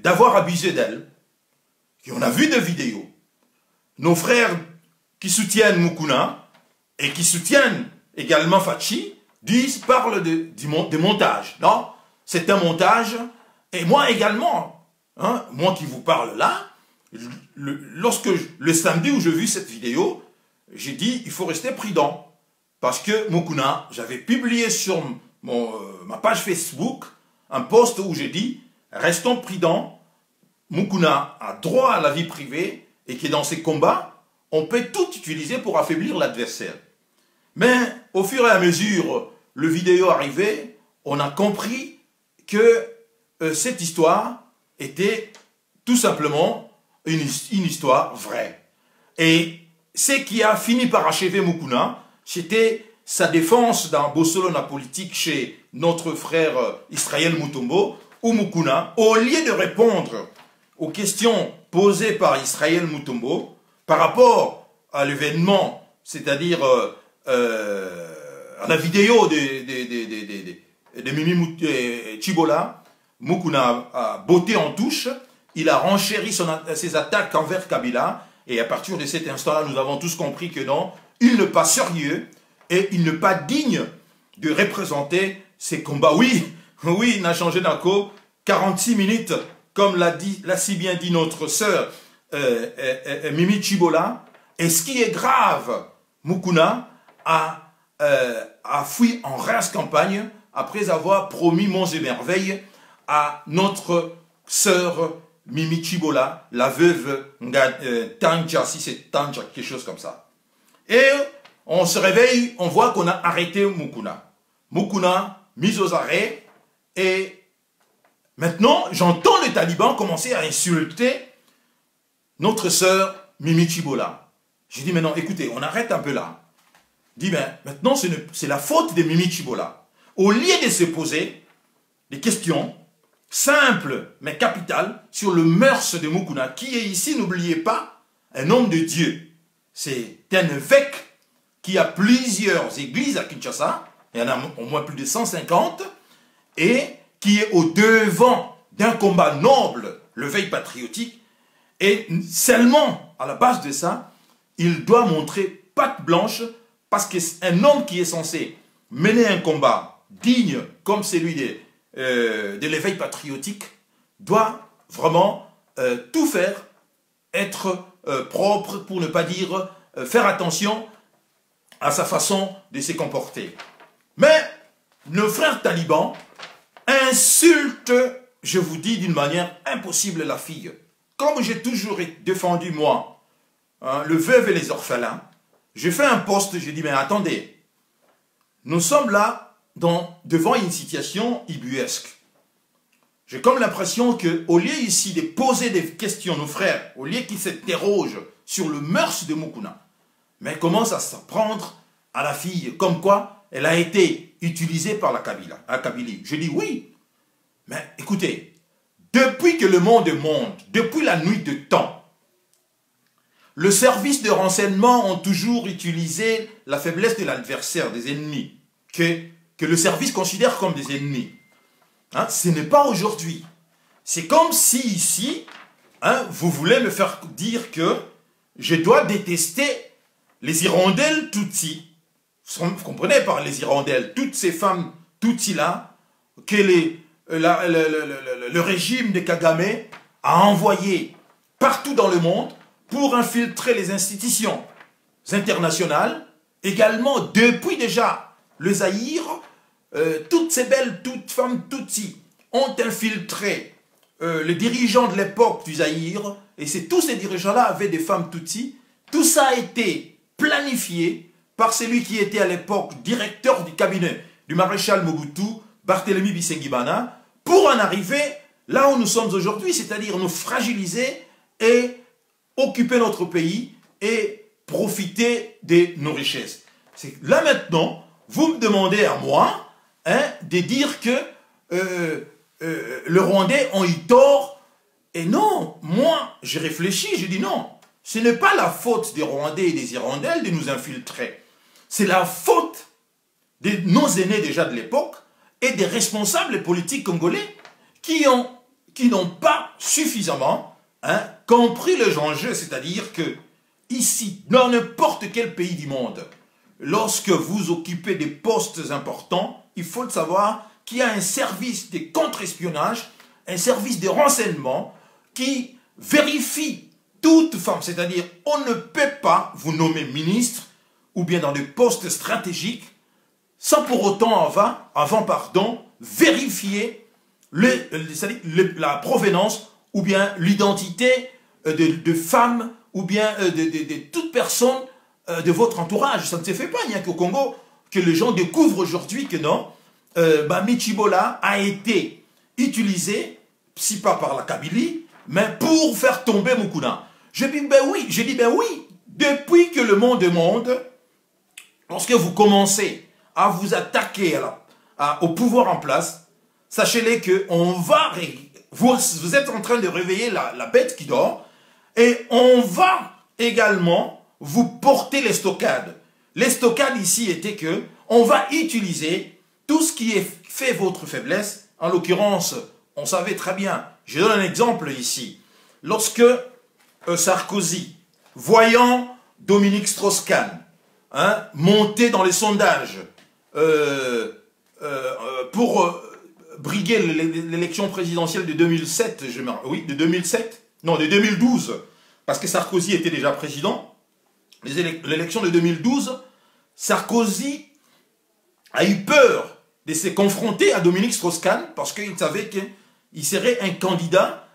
d'avoir abusé d'elle. Et on a vu des vidéos. Nos frères qui soutiennent Mukuna et qui soutiennent également Fachi, parlent de montage. Non, c'est un montage. Et moi également, hein, moi qui vous parle là, le samedi où j'ai vu cette vidéo, j'ai dit, il faut rester prudent. Parce que Mukuna, j'avais publié sur ma page Facebook un post où j'ai dit, restons prudents, Mukuna a droit à la vie privée et que dans ces combats, on peut tout utiliser pour affaiblir l'adversaire. Mais au fur et à mesure, le vidéo arrivait, on a compris que cette histoire était tout simplement une histoire vraie. Et ce qui a fini par achever Mukuna, c'était sa défense dans Bossolona politique chez notre frère Israël Mutombo, où Mukuna, au lieu de répondre aux questions posées par Israël Mutombo par rapport à l'événement, c'est-à-dire à la vidéo de Mimi Chibola, Mukuna a botté en touche, il a renchéri ses attaques envers Kabila, et à partir de cet instant-là, nous avons tous compris que non, il n'est pas sérieux et il n'est pas digne de représenter ces combats. Oui, oui, il n'a changé d'arco 46 minutes, comme l'a si bien dit notre sœur Mimi Chibola. Et ce qui est grave, Mukuna a fui en race campagne après avoir promis monts et merveilles à notre sœur Mimi Chibola, la veuve Tanja, si c'est Tanja, quelque chose comme ça. Et on se réveille, on voit qu'on a arrêté Mukuna. Mukuna, mis aux arrêts, et maintenant, j'entends les talibans commencer à insulter notre sœur Mimi Chibola. J'ai dit, mais non, écoutez, on arrête un peu là. Je dis, ben, maintenant, c'est la faute de Mimi Chibola. Au lieu de se poser des questions simples, mais capitales, sur le mœurs de Mukuna, qui est ici, n'oubliez pas, un homme de Dieu. C'est un évêque qui a plusieurs églises à Kinshasa, il y en a au moins plus de 150, et qui est au devant d'un combat noble, le veille patriotique, et seulement à la base de ça, il doit montrer patte blanche, parce qu'un homme qui est censé mener un combat digne comme celui de l'éveil patriotique doit vraiment tout faire, être propre, pour ne pas dire faire attention à sa façon de se comporter. Mais nos frères talibans insultent, je vous dis d'une manière impossible, la fille. Comme j'ai toujours défendu moi, hein, le veuve et les orphelins, j'ai fait un post, j'ai dit, mais attendez, nous sommes là devant une situation ubuesque. J'ai comme l'impression qu'au lieu ici de poser des questions, nos frères, au lieu qu'ils s'interrogent sur le mœurs de Mukuna, mais commencent à s'en prendre à la fille, comme quoi elle a été utilisée par la Kabylie. Je dis oui, mais écoutez, depuis que le monde est monde, depuis la nuit de temps, le service de renseignement ont toujours utilisé la faiblesse de l'adversaire, des ennemis, que le service considère comme des ennemis. Hein, ce n'est pas aujourd'hui. C'est comme si ici, hein, vous voulez me faire dire que je dois détester les hirondelles Tutsi. Vous comprenez par les hirondelles, toutes ces femmes Tutsi-là, que le régime de Kagame a envoyé partout dans le monde pour infiltrer les institutions internationales, également depuis déjà le Zaïre, toutes ces toutes femmes Tutsi ont infiltré les dirigeants de l'époque du Zaïre, et tous ces dirigeants-là avaient des femmes Tutsi. Tout ça a été planifié par celui qui était à l'époque directeur du cabinet du maréchal Mobutu, Barthélemy Bisengimana, pour en arriver là où nous sommes aujourd'hui, c'est-à-dire nous fragiliser et occuper notre pays et profiter de nos richesses. Là maintenant, vous me demandez à moi, hein, de dire que les Rwandais ont eu tort. Et non, moi, j'ai réfléchi, j'ai dit non, ce n'est pas la faute des Rwandais et des Hirondelles de nous infiltrer. C'est la faute de nos aînés déjà de l'époque et des responsables politiques congolais qui n'ont pas suffisamment, hein, compris les enjeux. C'est-à-dire que ici, dans n'importe quel pays du monde, lorsque vous occupez des postes importants, il faut le savoir qu'il y a un service de contre-espionnage, un service de renseignement qui vérifie toute femme. C'est-à-dire, on ne peut pas vous nommer ministre ou bien dans des postes stratégiques sans pour autant vérifier la provenance ou bien l'identité de femmes ou bien de toute personne de votre entourage. Ça ne se fait pas. Il n'y a qu'au Congo que les gens découvrent aujourd'hui que non, Mami Chibola a été utilisé, si pas par la Kabylie, mais pour faire tomber Mukuna. Je dis ben oui, depuis que le monde est monde, lorsque vous commencez à vous attaquer au pouvoir en place, sachez-les que vous êtes en train de réveiller la bête qui dort, et on va également vous porter les stockades. Les stockades ici étaient que on va utiliser tout ce qui est fait votre faiblesse. En l'occurrence, on savait très bien. Je donne un exemple ici. Lorsque Sarkozy, voyant Dominique Strauss-Kahn monter dans les sondages pour briguer l'élection présidentielle de 2007, de 2012, parce que Sarkozy était déjà président. L'élection de 2012, Sarkozy a eu peur de se confronter à Dominique Strauss-Kahn parce qu'il savait qu'il serait un candidat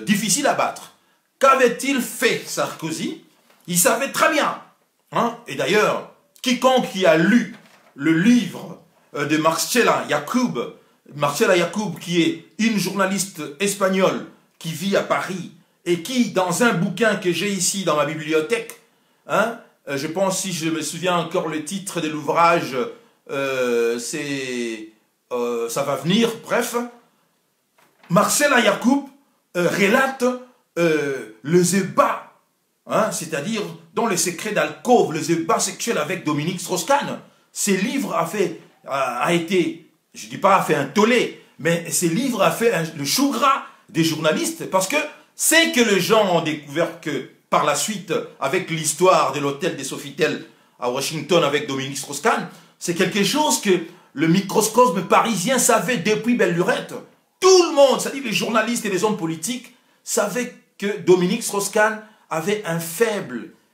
difficile à battre. Qu'avait-il fait Sarkozy? Il savait très bien. Et d'ailleurs, quiconque qui a lu le livre de Marcela Yacoub, qui est une journaliste espagnole qui vit à Paris et qui, dans un bouquin que j'ai ici dans ma bibliothèque, je pense, si je me souviens encore le titre de l'ouvrage, ça va venir, bref. Marcela Yacoub relate les ébats, c'est-à-dire dans le secret d'alcôve, les ébats sexuels avec Dominique Strauss-Kahn. Ces livres a été, je ne dis pas a fait un tollé, mais ces livres a fait le chou gras des journalistes, parce que c'est que les gens ont découvert que par la suite, avec l'histoire de l'hôtel des Sofitel à Washington avec Dominique Strauss-Kahn, c'est quelque chose que le microcosme parisien savait depuis belle lurette. Tout le monde, c'est-à-dire les journalistes et les hommes politiques, savaient que Dominique Strauss-Kahn avait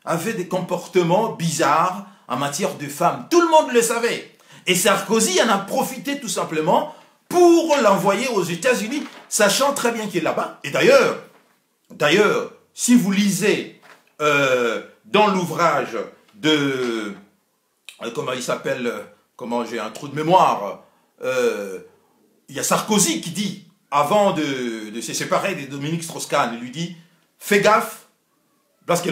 avait des comportements bizarres en matière de femmes. Tout le monde le savait. Et Sarkozy en a profité tout simplement pour l'envoyer aux États-Unis, sachant très bien qu'il est là-bas. Et d'ailleurs, si vous lisez dans l'ouvrage de... comment il s'appelle? Comment j'ai un trou de mémoire? Il y a Sarkozy qui dit, avant de se séparer de Dominique Strauss-Kahn, il lui dit, fais gaffe, parce que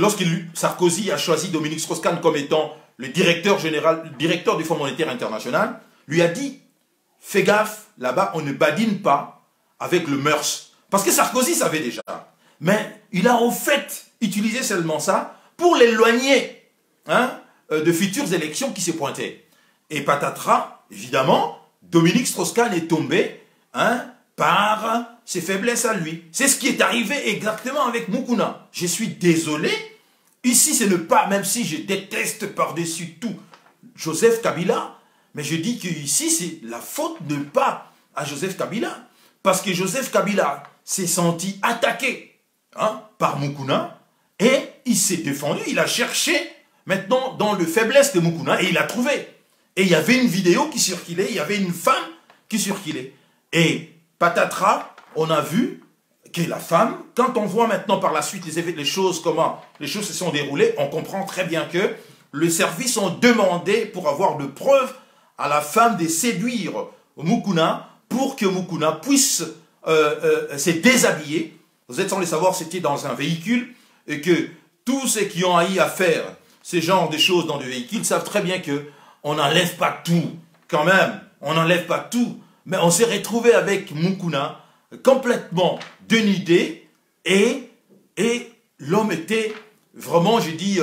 Sarkozy a choisi Dominique Strauss-Kahn comme étant le directeur du Fonds monétaire international, lui a dit, fais gaffe, là-bas, on ne badine pas avec le mœurs. Parce que Sarkozy savait déjà. Mais il a au fait utilisé seulement ça pour l'éloigner de futures élections qui se pointaient. Et patatras, évidemment, Dominique Strauss-Kahn est tombé par ses faiblesses à lui. C'est ce qui est arrivé exactement avec Mukuna. Je suis désolé. Ici, ce n'est pas, même si je déteste par-dessus tout Joseph Kabila, mais je dis qu'ici, c'est la faute de pas à Joseph Kabila. Parce que Joseph Kabila s'est senti attaqué par Mukuna et il s'est défendu. Il a cherché maintenant dans le faiblesse de Mukuna et il l'a trouvé. Et il y avait une vidéo qui circulait, il y avait une femme qui circulait. Et patatras, on a vu que la femme, quand on voit maintenant par la suite comment les choses se sont déroulées, on comprend très bien que les services ont demandé pour avoir de preuves à la femme de séduire Mukuna pour que Mukuna puisse se déshabiller. Vous êtes sans le savoir, c'était dans un véhicule et que tous ceux qui ont eu à faire ce genre de choses dans des véhicules savent très bien que on n'enlève pas tout, quand même, on n'enlève pas tout. Mais on s'est retrouvé avec Mukuna complètement dénudé et l'homme était vraiment, je dis,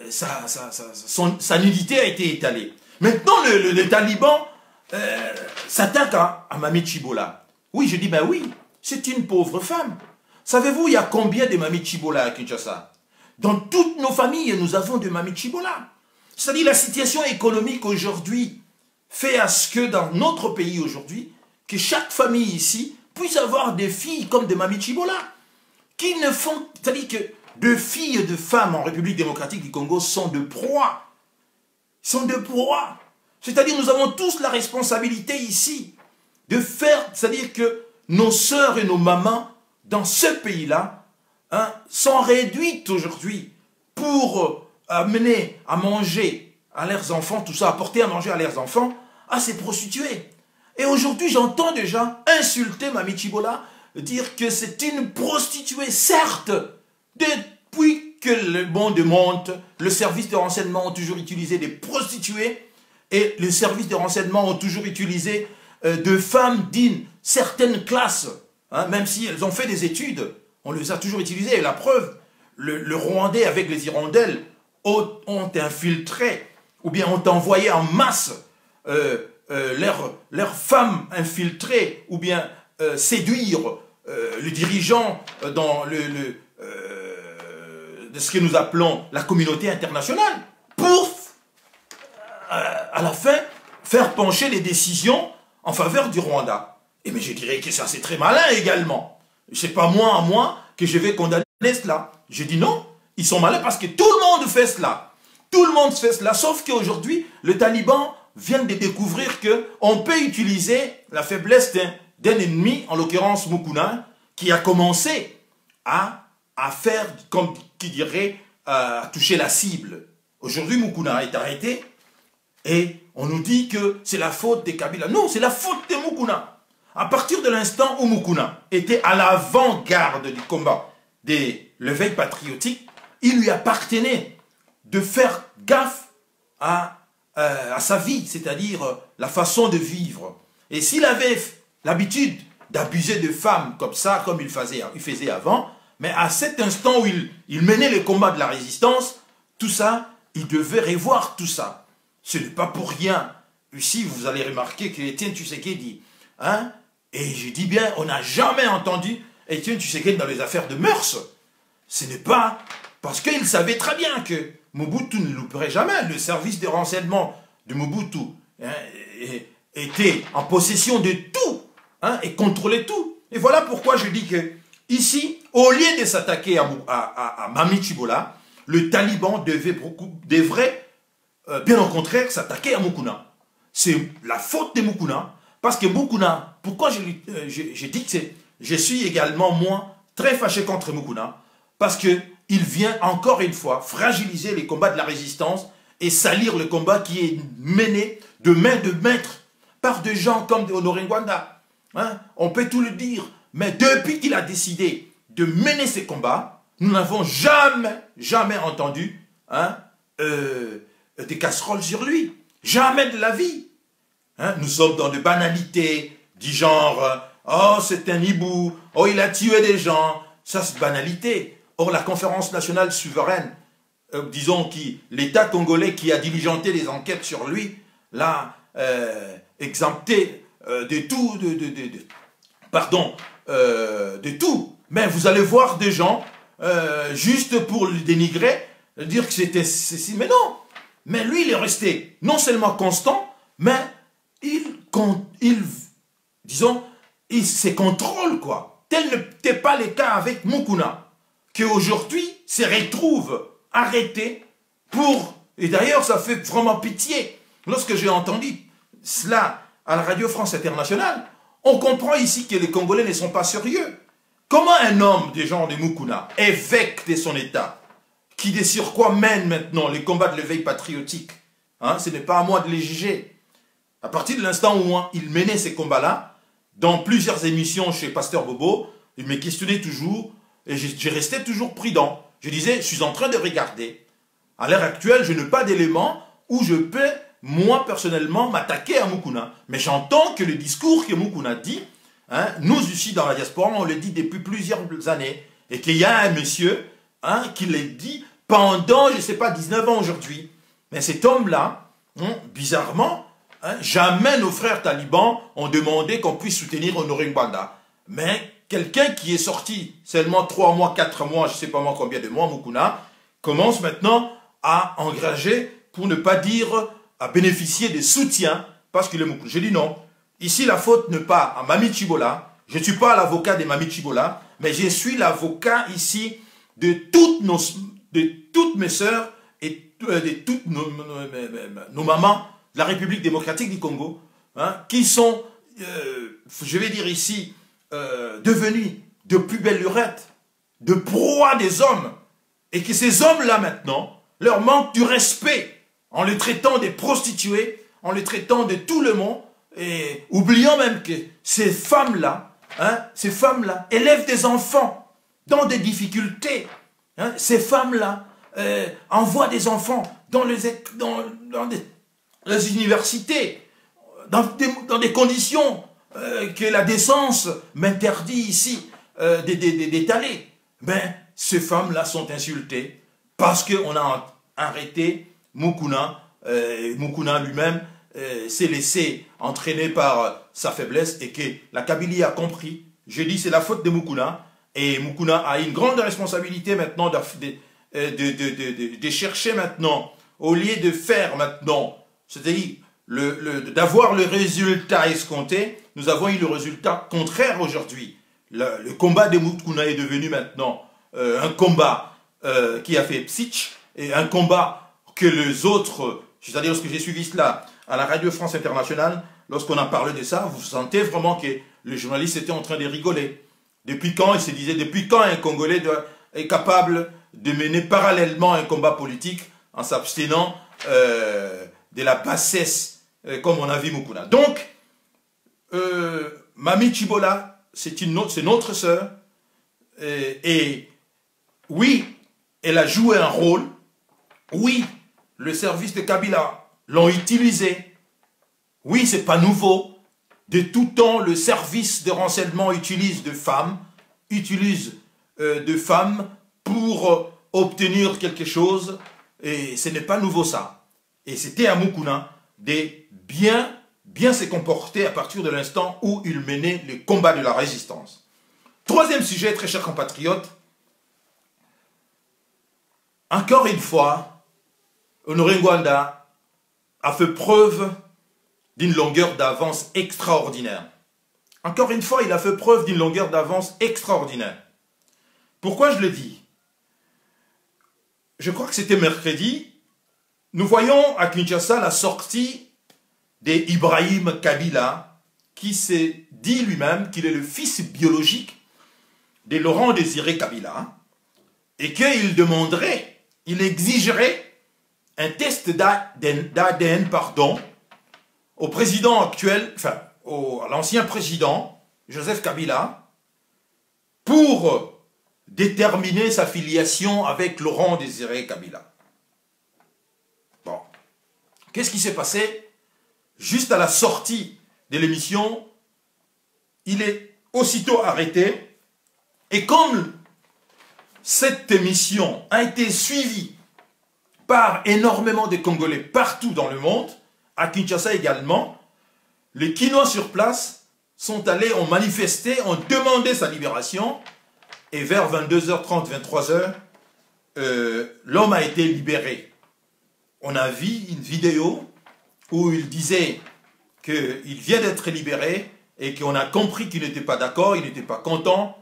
sa nudité a été étalée. Maintenant, les talibans s'attaquent à Mami Chibola. Oui, je dis, ben oui, c'est une pauvre femme. Savez-vous, il y a combien de Mami Chibola à Kinshasa? Dans toutes nos familles, nous avons de Mami Chibola. C'est-à-dire la situation économique aujourd'hui fait à ce que dans notre pays aujourd'hui, que chaque famille ici puisse avoir des filles comme des Mami Chibola, qui ne font, c'est-à-dire que de filles et de femmes en République démocratique du Congo sont de proie. Sont de proie. C'est-à-dire nous avons tous la responsabilité ici de faire, c'est-à-dire que nos sœurs et nos mamans dans ce pays-là sont réduites aujourd'hui pour amener à manger à leurs enfants, tout ça, apporter à manger à leurs enfants, à ces prostituées. Et aujourd'hui, j'entends déjà insulter Mami Chibola, dire que c'est une prostituée, certes, depuis que le monde monte, le service de renseignement ont toujours utilisé des prostituées et le service de renseignement ont toujours utilisé de femmes d'une certaine classe, même si elles ont fait des études, on les a toujours utilisées. Et la preuve, le Rwandais avec les hirondelles ont infiltré, ou bien ont envoyé en masse leurs femmes infiltrées, ou bien séduire le dirigeant dans de ce que nous appelons la communauté internationale, pour, à la fin, faire pencher les décisions en faveur du Rwanda. Et mais je dirais que ça c'est très malin également. C'est pas moi à moi que je vais condamner cela. Je dis non, ils sont malins parce que tout le monde fait cela. Tout le monde fait cela, sauf qu'aujourd'hui, le Taliban vient de découvrir qu'on peut utiliser la faiblesse d'un ennemi, en l'occurrence Mukuna, qui a commencé à faire, comme qui dirait, à toucher la cible. Aujourd'hui, Mukuna est arrêté et on nous dit que c'est la faute des Kabila. Non, c'est la faute de Mukuna. À partir de l'instant où Mukuna était à l'avant-garde du combat de l'éveil patriotique, il lui appartenait de faire gaffe à sa vie, c'est-à-dire la façon de vivre. Et s'il avait l'habitude d'abuser de femmes comme ça, comme il faisait avant, mais à cet instant où il menait les combats de la résistance, tout ça, il devait revoir tout ça. Ce n'est pas pour rien. Ici, vous allez remarquer que Étienne Tshisekedi, et je dis bien, on n'a jamais entendu Étienne Tshisekedi dans les affaires de mœurs. Ce n'est pas parce qu'il savait très bien que Mobutu ne louperait jamais. Le service de renseignement de Mobutu était en possession de tout et contrôlait tout. Et voilà pourquoi je dis que ici, au lieu de s'attaquer à Mami Chibola, le Taliban devrait bien au contraire s'attaquer à Mukuna. C'est la faute de Mukuna, parce que Mukuna, pourquoi je dis que je suis également, moi, très fâché contre Mukuna, parce qu'il vient encore une fois fragiliser les combats de la résistance et salir le combat qui est mené de main de maître par des gens comme Honoré Ngwanda. On peut tout le dire, mais depuis qu'il a décidé de mener ces combats, nous n'avons jamais entendu des casseroles sur lui. Jamais de la vie. Nous sommes dans des banalités du genre « Oh, c'est un hibou. Oh, il a tué des gens. » Ça, c'est banalité. Or, la conférence nationale souveraine, disons l'État congolais qui a diligenté les enquêtes sur lui, l'a exempté de tout, de tout. Mais vous allez voir des gens, juste pour le dénigrer, dire que c'était ceci. Mais non. Mais lui, il est resté non seulement constant, mais il se contrôle, quoi. Tel n'était pas le cas avec Mukuna, qui aujourd'hui se retrouve arrêté pour... Et d'ailleurs, ça fait vraiment pitié. Lorsque j'ai entendu cela à la Radio France Internationale, on comprend ici que les Congolais ne sont pas sérieux. Comment un homme des gens de Mukuna, évêque de son État, qui de surcroît mène maintenant les combats de l'éveil patriotique, ce n'est pas à moi de les juger. À partir de l'instant où il menait ces combats-là, dans plusieurs émissions chez Pasteur Bobo, il me questionnait toujours, et je restais toujours prudent. Je disais, je suis en train de regarder. À l'heure actuelle, je n'ai pas d'éléments où je peux, moi, personnellement, m'attaquer à Mukuna. Mais j'entends que le discours que Mukuna dit, nous, ici, dans la diaspora, on le dit depuis plusieurs années, et qu'il y a un monsieur qui l'a dit pendant, je ne sais pas, 19 ans aujourd'hui. Mais cet homme-là, bizarrement, jamais nos frères talibans ont demandé qu'on puisse soutenir Honoré Ngwanda. Mais quelqu'un qui est sorti seulement 3 mois, 4 mois, je ne sais pas moi combien de mois, Mukuna, commence maintenant à engager, pour ne pas dire à bénéficier des soutiens, parce qu'il est Mukuna. Je dis non. Ici, la faute n'est pas à Mami Chibola. Je ne suis pas l'avocat de Mami Chibola, mais je suis l'avocat ici de toutes mes sœurs et de toutes nos mamans de la République démocratique du Congo, hein, qui sont, je vais dire ici, devenues de plus belles lurettes, de proies des hommes, et que ces hommes-là maintenant leur manquent du respect en les traitant des prostituées, en les traitant de tout le monde, et oubliant même que ces femmes-là, hein, élèvent des enfants dans des difficultés. Hein, ces femmes-là envoient des enfants dans les universités, dans des conditions que la décence m'interdit ici d'étaler. Ben, ces femmes-là sont insultées parce qu'on a arrêté Mukuna. Mukuna lui-même s'est laissé entraîner par sa faiblesse et que la Kabylie a compris. Je dis c'est la faute de Mukuna et Mukuna a une grande responsabilité maintenant de chercher maintenant, au lieu de faire maintenant, c'est-à-dire d'avoir le résultat escompté, nous avons eu le résultat contraire aujourd'hui. Le combat de Mukuna est devenu maintenant un combat qui a fait psitch et un combat que les autres, c'est-à-dire lorsque j'ai suivi cela à la Radio France Internationale, lorsqu'on a parlé de ça, vous sentez vraiment que le journaliste était en train de rigoler. Depuis quand, il se disait, depuis quand un Congolais est capable de mener parallèlement un combat politique en s'abstenant de la bassesse, comme on a vu Mukuna. Donc, Mami Chibola, c'est notre sœur, et oui, elle a joué un rôle, oui, le service de Kabila l'ont utilisé, oui, c'est pas nouveau, de tout temps, le service de renseignement utilise de femmes pour obtenir quelque chose, et ce n'est pas nouveau ça. Et c'était à Mukuna de bien se comporter à partir de l'instant où il menait le combat de la résistance. Troisième sujet, très chers compatriotes, encore une fois, Honoré Ngwanda a fait preuve d'une longueur d'avance extraordinaire. Encore une fois, il a fait preuve d'une longueur d'avance extraordinaire. Pourquoi je le dis? Je crois que c'était mercredi. Nous voyons à Kinshasa la sortie d'Ibrahim Kabila, qui s'est dit lui-même qu'il est le fils biologique de Laurent Désiré Kabila, et qu'il demanderait, il exigerait un test d'ADN, au président actuel, enfin, à l'ancien président, Joseph Kabila, pour déterminer sa filiation avec Laurent Désiré Kabila. Bon. Qu'est-ce qui s'est passé? Juste à la sortie de l'émission, il est aussitôt arrêté. Et comme cette émission a été suivie par énormément de Congolais partout dans le monde, à Kinshasa également, les Kinois sur place sont allés, ont manifesté, ont demandé sa libération, et vers 22h30, 23h, l'homme a été libéré. On a vu une vidéo où il disait qu'il vient d'être libéré et qu'on a compris qu'il n'était pas d'accord, il n'était pas content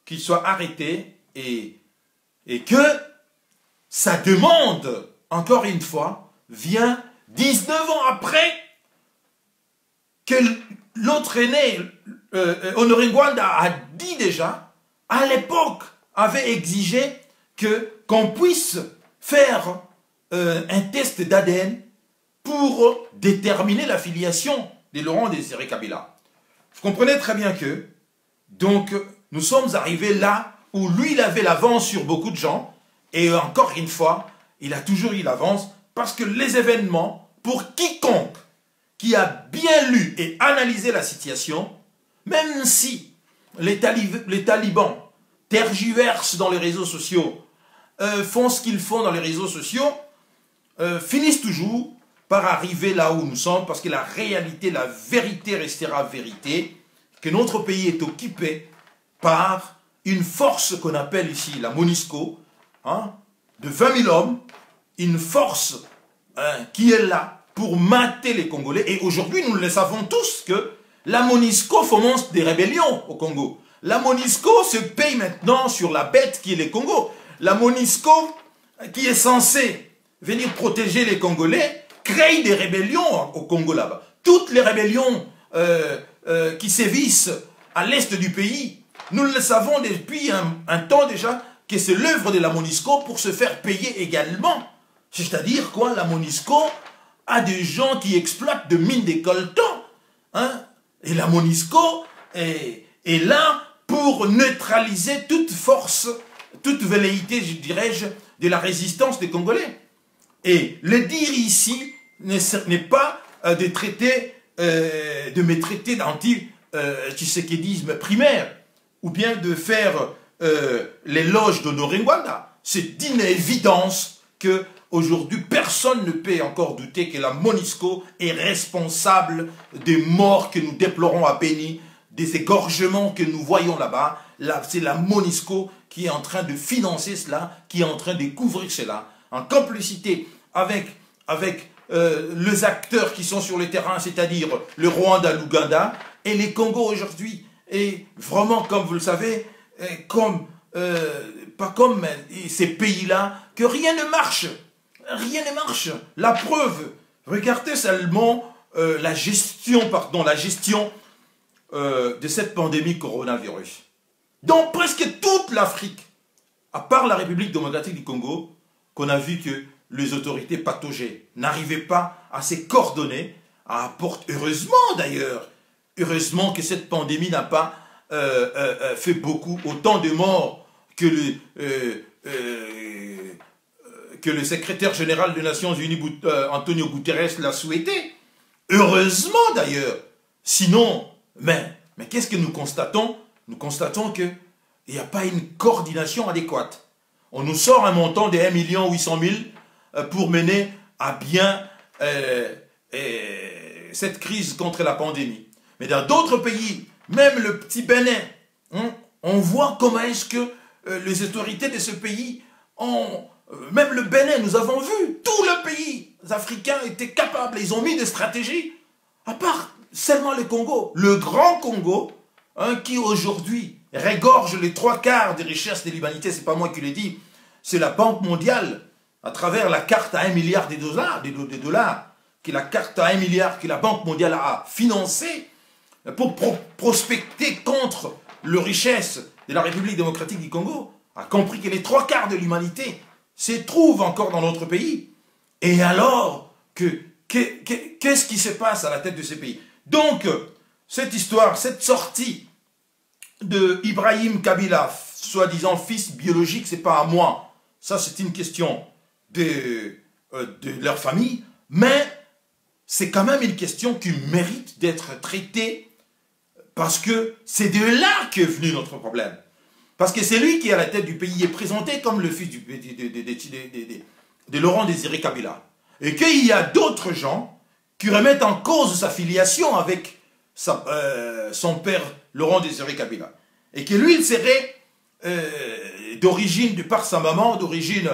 qu'il soit arrêté et que sa demande, encore une fois, vient 19 ans après que l'autre aîné, Honoré Ngwanda, a dit déjà, à l'époque, avait exigé qu'on puisse faire un test d'ADN pour déterminer la filiation de Laurent Désiré Kabila. Vous comprenez très bien que, donc, nous sommes arrivés là où lui, il avait l'avance sur beaucoup de gens, et encore une fois, il a toujours eu l'avance, parce que les événements, pour quiconque qui a bien lu et analysé la situation, même si les talibans tergiversent dans les réseaux sociaux, font ce qu'ils font dans les réseaux sociaux, finissent toujours par arriver là où nous sommes, parce que la réalité, la vérité restera vérité, que notre pays est occupé par une force qu'on appelle ici la MONUSCO, hein, de 20 000 hommes, une force qui est là pour mater les Congolais. Et aujourd'hui, nous le savons tous que la MONUSCO fomente des rébellions au Congo. La MONUSCO se paye maintenant sur la bête qui est les Congos. La MONUSCO, qui est censée venir protéger les Congolais, crée des rébellions au Congo là-bas. Toutes les rébellions qui sévissent à l'est du pays, nous le savons depuis un temps déjà, que c'est l'œuvre de la MONUSCO pour se faire payer également. C'est-à-dire quoi? La MONUSCO a des gens qui exploitent de mines de coltan. Hein? Et la MONUSCO est là pour neutraliser toute force, toute velléité, je dirais-je, de la résistance des Congolais. Et le dire ici n'est pas de me traiter d'anti-tshisekidisme primaire, ou bien de faire l'éloge d'Honoré Ngwanda. C'est d'une évidence que aujourd'hui personne ne peut encore douter que la MONUSCO est responsable des morts que nous déplorons à Béni, des égorgements que nous voyons là-bas. C'est la MONUSCO qui est en train de financer cela, qui est en train de couvrir cela, en complicité avec les acteurs qui sont sur le terrain, c'est-à-dire le Rwanda, l'Ouganda et les Congos aujourd'hui. Et vraiment, comme vous le savez, pas comme ces pays-là, que rien ne marche. Rien ne marche. La preuve, regardez seulement la gestion de cette pandémie coronavirus. Dans presque toute l'Afrique, à part la République démocratique du Congo, qu'on a vu que les autorités pathogènes n'arrivaient pas à se coordonner, à apporter, heureusement d'ailleurs, heureusement que cette pandémie n'a pas fait autant de morts que le secrétaire général des Nations Unies, Antonio Guterres, l'a souhaité. Heureusement d'ailleurs. Sinon, mais qu'est-ce que nous constatons? Nous constatons qu'il n'y a pas une coordination adéquate. On nous sort un montant de 1 800 000 pour mener à bien cette crise contre la pandémie. Mais dans d'autres pays, même le petit Bénin, on voit comment est-ce que les autorités de ce pays même le Bénin, nous avons vu, tous les pays africains étaient capables, ils ont mis des stratégies, à part seulement le Congo, le grand Congo, qui aujourd'hui régorge les 3/4 des richesses de l'humanité, c'est pas moi qui le dis, c'est la Banque mondiale, à travers la carte à 1 milliard de dollars, qui est la carte à 1 milliard que la Banque mondiale a financée pour prospecter contre les richesses de la République démocratique du Congo, a compris que les 3/4 de l'humanité se trouvent encore dans notre pays. Et alors, qu'est-ce qui se passe à la tête de ces pays? Donc, cette histoire, cette sortie de Ibrahim Kabila, soi-disant fils biologique, c'est pas à moi. Ça, c'est une question de leur famille, mais c'est quand même une question qui mérite d'être traitée parce que c'est de là qu'est venu notre problème. Parce que c'est lui qui est à la tête du pays, est présenté comme le fils de Laurent Désiré Kabila. Et qu'il y a d'autres gens qui remettent en cause sa filiation avec son père Laurent Désiré Kabila. Et que lui, il serait d'origine, par sa maman, d'origine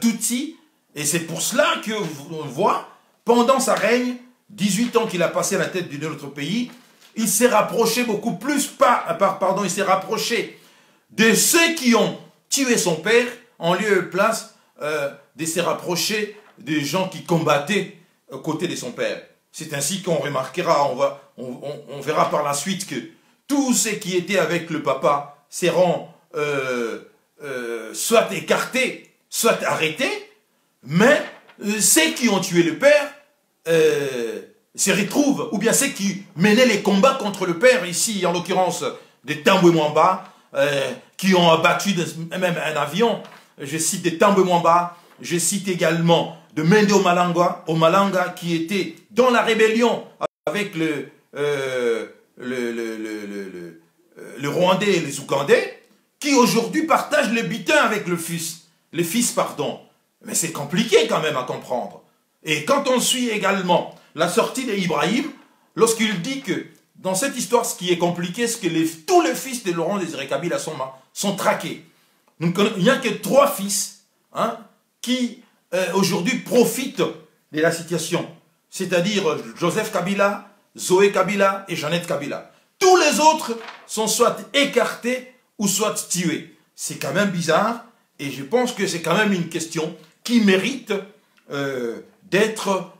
Tutsi. Et c'est pour cela qu'on voit, pendant sa règne, 18 ans qu'il a passé à la tête de notre pays, il s'est rapproché beaucoup plus, il s'est rapproché de ceux qui ont tué son père, en lieu et place de se rapprocher des gens qui combattaient aux côtés de son père. C'est ainsi qu'on remarquera, on verra par la suite que tous ceux qui étaient avec le papa seront soit écartés, soit arrêtés, mais ceux qui ont tué le père se retrouvent, ou bien ceux qui menaient les combats contre le père, ici en l'occurrence des Tambwe Mwamba, qui ont abattu même un avion. Je cite des Tambwe Mwamba, je cite également de Mende Omalanga qui était dans la rébellion avec le Rwandais et les Ougandais, qui aujourd'hui partagent le butin avec le fils. Mais c'est compliqué quand même à comprendre. Et quand on suit également la sortie d'Ibrahim, lorsqu'il dit que dans cette histoire, ce qui est compliqué, c'est que tous les fils de Laurent Désiré Kabila sont traqués. Donc, il n'y a que 3 fils qui aujourd'hui profitent de la situation. C'est-à-dire Joseph Kabila, Zoé Kabila et Jeannette Kabila. Tous les autres sont soit écartés ou soit tués. C'est quand même bizarre et je pense que c'est quand même une question qui mérite d'être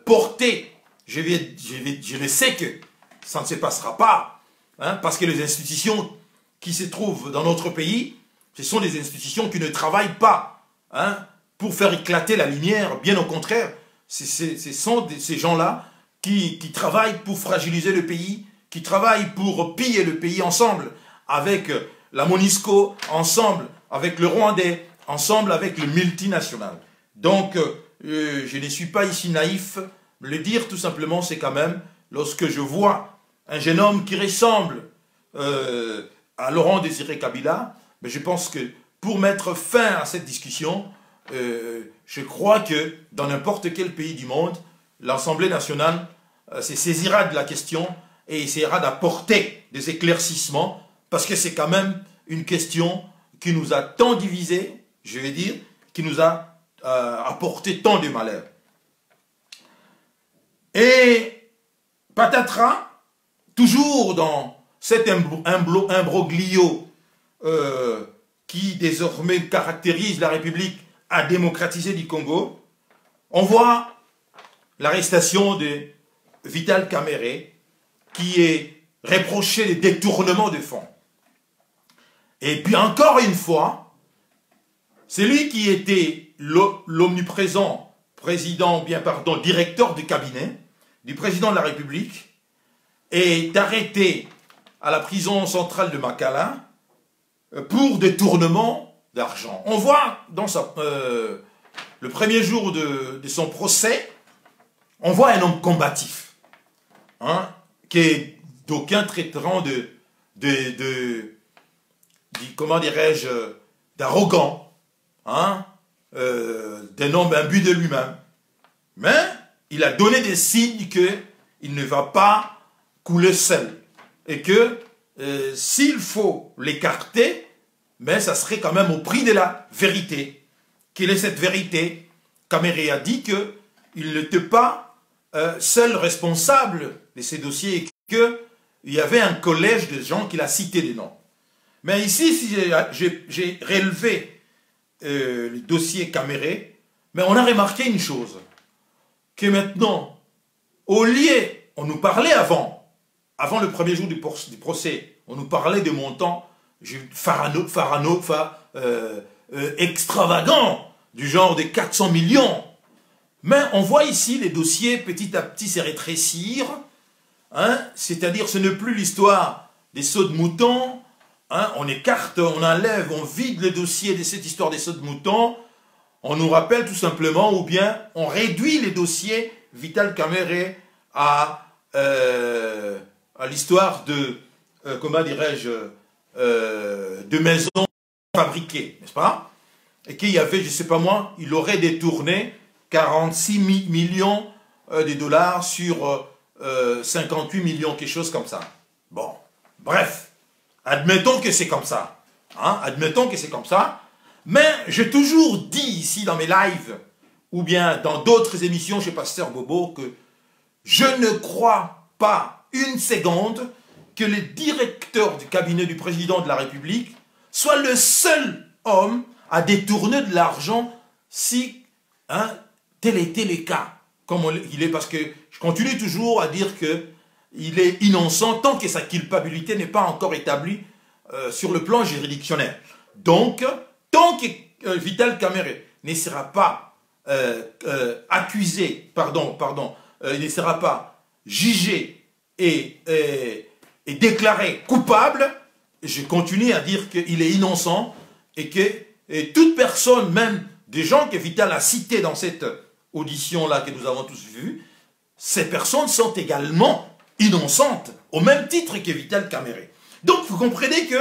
portée. Je le sais que ça ne se passera pas, hein, parce que les institutions qui se trouvent dans notre pays, ce sont des institutions qui ne travaillent pas, hein, pour faire éclater la lumière. Bien au contraire, ce sont ces gens-là qui travaillent pour fragiliser le pays, qui travaillent pour piller le pays ensemble avec la MONUSCO, ensemble avec le Rwandais, ensemble avec le multinational. Donc, je ne suis pas ici naïf. Le dire tout simplement, c'est quand même, lorsque je vois un jeune homme qui ressemble à Laurent Désiré Kabila, mais je pense que pour mettre fin à cette discussion, je crois que dans n'importe quel pays du monde, l'Assemblée nationale se saisira de la question et essaiera d'apporter des éclaircissements, parce que c'est quand même une question qui nous a tant divisés, je vais dire, qui nous a apporté tant de malheur. Et patatras, toujours dans cet imbroglio qui désormais caractérise la République à démocratiser du Congo, on voit l'arrestation de Vital Kamerhe, qui est reproché de détournement de fonds. Et puis encore une fois, c'est lui qui était l'omniprésent président, directeur du cabinet du président de la République, est arrêté à la prison centrale de Makala pour détournement d'argent. On voit dans le premier jour de son procès, on voit un homme combatif, hein, qui d'aucuns traiteront comment dirais-je, d'arrogant, hein, d'un homme imbu de lui-même. Mais il a donné des signes qu'il ne va pas couler seul. Et que s'il faut l'écarter, mais ça serait quand même au prix de la vérité. Quelle est cette vérité? Kamerhe a dit qu'il n'était pas seul responsable de ces dossiers et qu'il y avait un collège de gens qu'il a cité des noms. Mais ici, si j'ai relevé le dossier Kamerhe, mais on a remarqué une chose, que maintenant, au lieu, on nous parlait avant le premier jour du procès, on nous parlait de montants extravagants, du genre de 400 millions. Mais on voit ici les dossiers petit à petit se rétrécir, hein, c'est-à-dire ce n'est plus l'histoire des sauts de moutons, hein, on écarte, on enlève, on vide le dossier de cette histoire des sauts de moutons, on nous rappelle tout simplement, ou bien on réduit les dossiers Vital Kamerhe à l'histoire de, comment dirais-je, de maisons fabriquées, n'est-ce pas? Et qu'il y avait, je ne sais pas moi, il aurait détourné 46 millions de dollars sur 58 millions, quelque chose comme ça. Bon, bref, admettons que c'est comme ça. Hein, admettons que c'est comme ça. Mais j'ai toujours dit ici dans mes lives, ou bien dans d'autres émissions chez Pasteur Bobo, que je ne crois pas une seconde que le directeur du cabinet du président de la République soit le seul homme à détourner de l'argent si, hein, tel était le cas, comme il est, parce que je continue toujours à dire qu'il est innocent tant que sa culpabilité n'est pas encore établie sur le plan juridictionnel. Donc, tant que Vital Kamerhe ne sera pas accusé, il ne sera pas jugé et déclaré coupable, je continue à dire qu'il est innocent et que toute personne, même des gens que Vital a cités dans cette audition-là que nous avons tous vue, ces personnes sont également innocentes, au même titre que Vital Kamerhe. Donc, vous comprenez que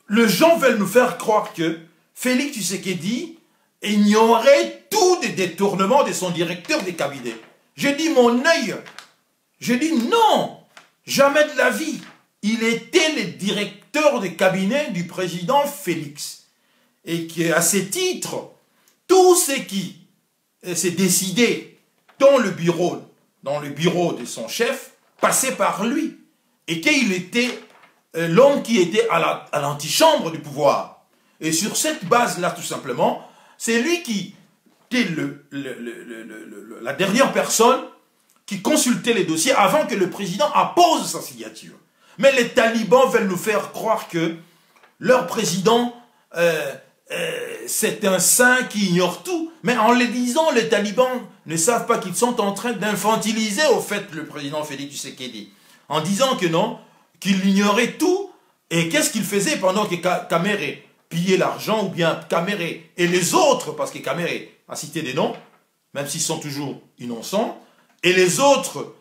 les gens veulent nous faire croire que Félix Tshisekedi ignorait tout des détournements de son directeur des cabinets. J'ai dit mon œil. J'ai dit non, jamais de la vie. Il était le directeur des cabinets du président Félix. Et qu'à ce titre, tout ce qui s'est décidé dans le bureau de son chef passait par lui. Et qu'il était l'homme qui était à l'antichambre du pouvoir. Et sur cette base-là, tout simplement, c'est lui qui était la dernière personne qui consultait les dossiers avant que le président appose sa signature. Mais les talibans veulent nous faire croire que leur président, c'est un saint qui ignore tout. Mais en le disant, les talibans ne savent pas qu'ils sont en train d'infantiliser au fait le président Félix Tshisekedi. En disant que non, qu'il ignorait tout. Et qu'est-ce qu'il faisait pendant que Kamere pillait l'argent, ou bien Kamere et les autres, parce que Kamere a cité des noms, même s'ils sont toujours innocents, et les autres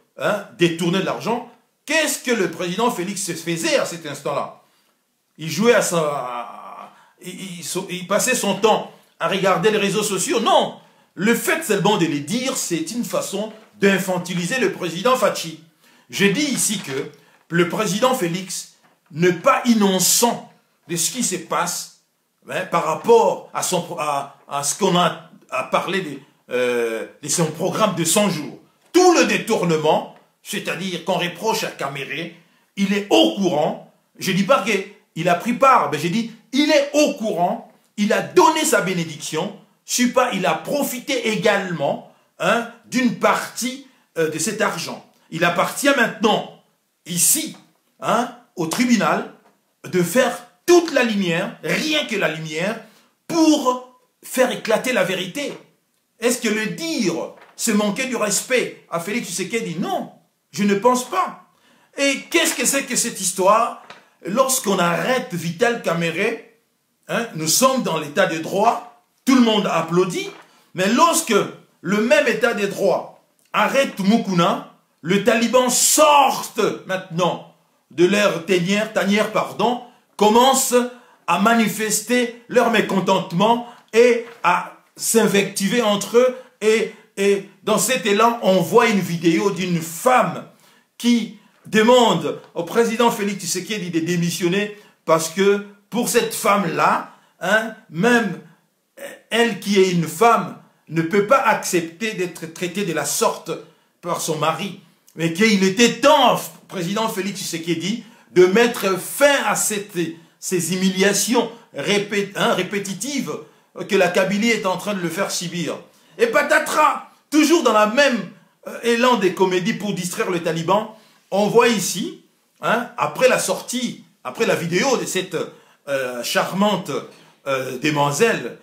détournaient de l'argent. Qu'est-ce que le président Félix faisait à cet instant-là? Il jouait il passait son temps à regarder les réseaux sociaux. Non, le fait seulement de les dire, c'est une façon d'infantiliser le président Fachi. Je dis ici que le président Félix n'est pas innocent de ce qui se passe par rapport à ce qu'on a parlé de son programme de 100 jours. Tout le détournement, c'est-à-dire qu'on reproche à Kamere, il est au courant. Je ne dis pas qu'il a pris part, mais j'ai dit il est au courant, il a donné sa bénédiction, il a profité également d'une partie de cet argent. Il appartient maintenant, ici, au tribunal, de faire toute la lumière, rien que la lumière, pour faire éclater la vérité. Est-ce que le dire, c'est manquer du respect à Félix Tshisekedi? Non, je ne pense pas. Et qu'est-ce que c'est que cette histoire? Lorsqu'on arrête Vital Kamerhe, nous sommes dans l'état de droit, tout le monde applaudit, mais lorsque le même état de droit arrête Mukuna, les talibans sortent maintenant de leur tanière, commencent à manifester leur mécontentement et à s'invectiver entre eux. Et dans cet élan, on voit une vidéo d'une femme qui demande au président Félix Tshisekedi de démissionner parce que pour cette femme-là, même elle qui est une femme, ne peut pas accepter d'être traitée de la sorte par son mari. Mais qu'il était temps, président Félix Tshisekedi, de mettre fin à ces humiliations répétitives que la Kabylie est en train de le faire subir. Et patatras, toujours dans la même élan des comédies pour distraire le taliban, on voit ici, après la sortie, après la vidéo de cette charmante demoiselle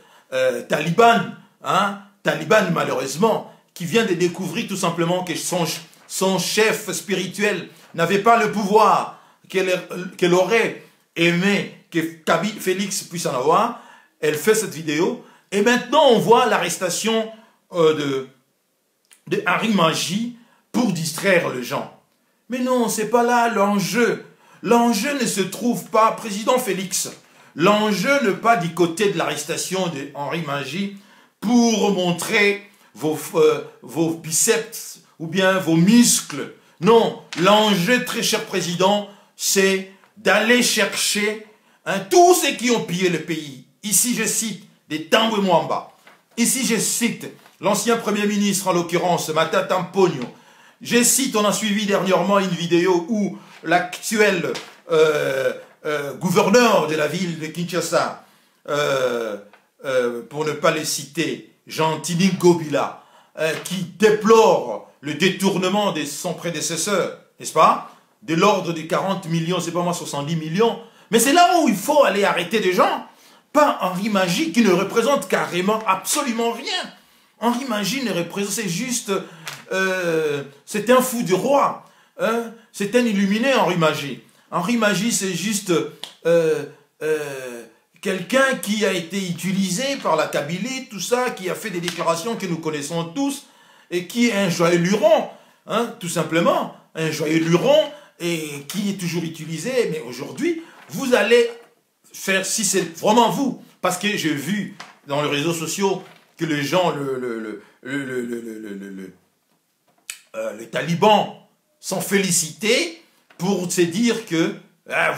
talibane, talibane malheureusement, qui vient de découvrir tout simplement que son chef spirituel n'avait pas le pouvoir qu'elle aurait aimé que Félix puisse en avoir. Elle fait cette vidéo. Et maintenant, on voit l'arrestation de Henri Mangi pour distraire les gens. Mais non, c'est pas là l'enjeu. L'enjeu ne se trouve pas, président Félix, l'enjeu n'est pas du côté de l'arrestation d'Henri Mangi pour montrer vos biceps ou bien vos muscles. Non, l'enjeu, très cher président, c'est d'aller chercher tous ceux qui ont pillé le pays. Ici, je cite des Tambwe Mwamba. Ici, je cite l'ancien Premier ministre, en l'occurrence, Matata Mponyo. Je cite, on a suivi dernièrement une vidéo où l'actuel gouverneur de la ville de Kinshasa, pour ne pas les citer, Jean-Tini Gobila, qui déplore le détournement de son prédécesseur, n'est-ce pas? De l'ordre de 40 millions, c'est pas moi 70 millions. Mais c'est là où il faut aller arrêter des gens. Pas Henri Mangi qui ne représente carrément absolument rien. Henri Mangi ne représente, c'est juste, c'est un fou du roi. C'est un illuminé, Henri Mangi. Henri Mangi, c'est juste quelqu'un qui a été utilisé par la Kabylie, tout ça, qui a fait des déclarations que nous connaissons tous, et qui est un joyeux luron, tout simplement, un joyeux luron, et qui est toujours utilisé. Mais aujourd'hui, vous allez faire, si c'est vraiment vous, parce que j'ai vu dans les réseaux sociaux que les gens, les talibans sont félicités pour se dire que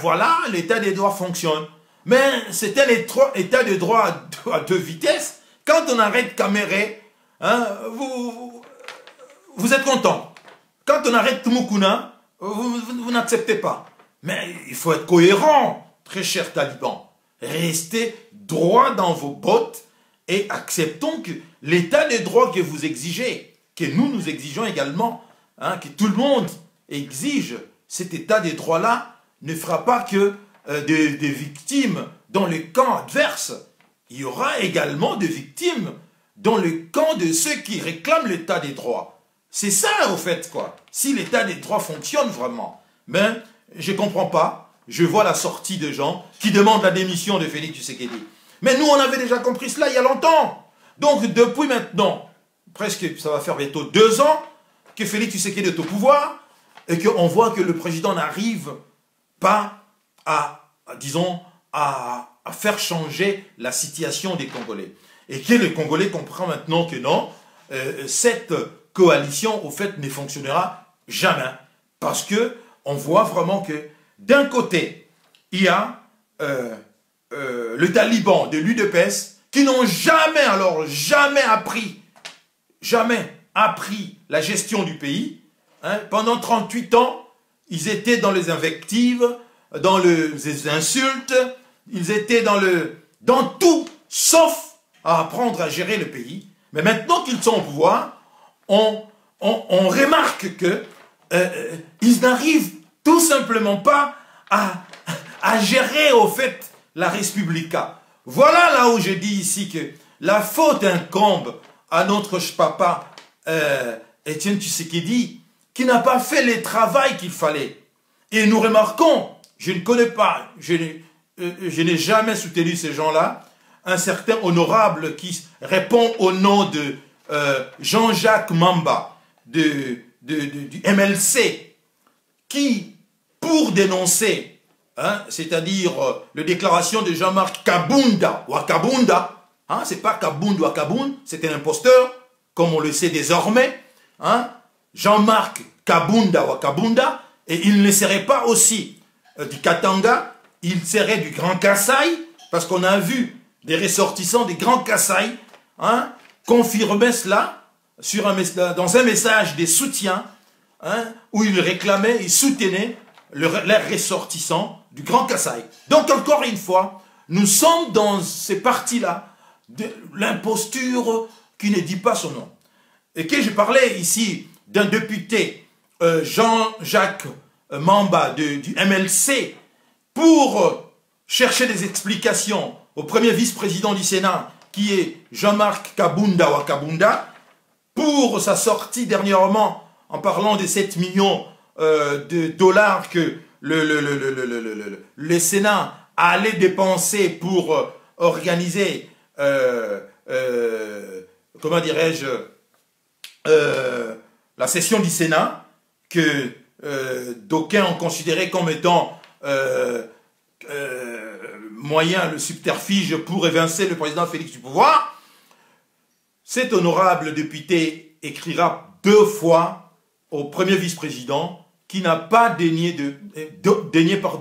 voilà, l'état des droits fonctionne. Mais c'est un état de droit à deux vitesses, Quand on arrête Caméré, hein, vous êtes content. Quand on arrête Moukouna, vous n'acceptez pas. Mais il faut être cohérent, très chers talibans. Restez droit dans vos bottes et acceptons que l'état des droits que vous exigez, que nous exigeons également, hein, que tout le monde exige, cet état des droits-là ne fera pas que des victimes dans le camp adverse. Il y aura également des victimes dans le camp de ceux qui réclament l'état des droits. C'est ça, au fait, quoi. Si l'état des droits fonctionne vraiment. Mais je ne comprends pas. Je vois la sortie de gens qui demandent la démission de Félix Tshisekedi. Mais nous, on avait déjà compris cela il y a longtemps. Donc, depuis maintenant, presque, ça va faire bientôt 2 ans, que Félix Tshisekedi est au pouvoir, et qu'on voit que le président n'arrive pas disons, à faire changer la situation des Congolais. Et que le Congolais comprend maintenant que non, cette coalition, au fait, ne fonctionnera jamais. Parce que on voit vraiment que, d'un côté, il y a le Taliban de l'UDPS qui n'ont jamais appris la gestion du pays. Hein. Pendant 38 ans, ils étaient dans les invectives, dans les insultes, ils étaient dans tout, sauf à apprendre à gérer le pays. Mais maintenant qu'ils sont au pouvoir, on remarque que ils n'arrivent tout simplement pas à gérer, au fait, la Respublica. Voilà là où je dis ici que la faute incombe à notre papa Étienne Tshisekedi, qui n'a pas fait le travail qu'il fallait. Et nous remarquons, je ne connais pas, je n'ai jamais soutenu ces gens-là, un certain honorable qui répond au nom de Jean-Jacques Mamba, du MLC, qui, pour dénoncer, hein, c'est-à-dire la déclaration de Jean-Marc Kabunda, hein, c'est pas Kabunda ou Kaboun, c'est un imposteur, comme on le sait désormais, hein, Jean-Marc Kabunda ou Kabunda, et il ne serait pas aussi du Katanga, il serait du Grand Kasaï, parce qu'on a vu des ressortissants des Grands Kasaï, hein, confirmer cela dans un message de soutien, hein, où ils réclamaient, ils soutenaient les ressortissants du Grand Kasaï. Donc encore une fois, nous sommes dans ces parties-là de l'imposture qui ne dit pas son nom. Et que je parlais ici d'un député, Jean-Jacques Mamba du MLC, pour chercher des explications au premier vice-président du Sénat, qui est Jean-Marc Kabunda Wakabunda, pour sa sortie dernièrement en parlant de 7 millions de dollars que le Sénat allait dépenser pour organiser, comment dirais-je, la session du Sénat, que d'aucuns ont considéré comme étant moyen, le subterfuge pour évincer le président Félix du pouvoir. Cet honorable député écrira 2 fois au premier vice-président qui n'a pas daigné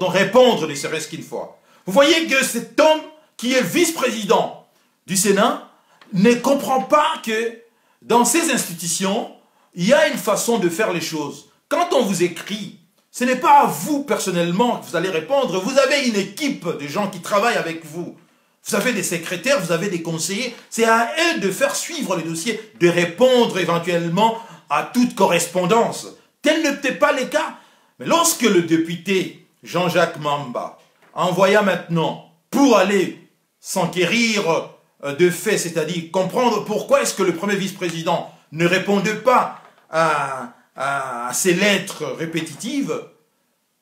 répondre ne serait-ce qu'une fois. Vous voyez que cet homme qui est vice-président du Sénat ne comprend pas que dans ces institutions, il y a une façon de faire les choses. Quand on vous écrit, ce n'est pas à vous personnellement que vous allez répondre, vous avez une équipe de gens qui travaillent avec vous. Vous avez des secrétaires, vous avez des conseillers, c'est à eux de faire suivre les dossiers, de répondre éventuellement à toute correspondance. Tel n'était pas le cas. Mais lorsque le député Jean-Jacques Mamba envoya maintenant pour aller s'enquérir de faits, c'est-à-dire comprendre pourquoi est-ce que le premier vice-président ne répondait pas à ces lettres répétitives,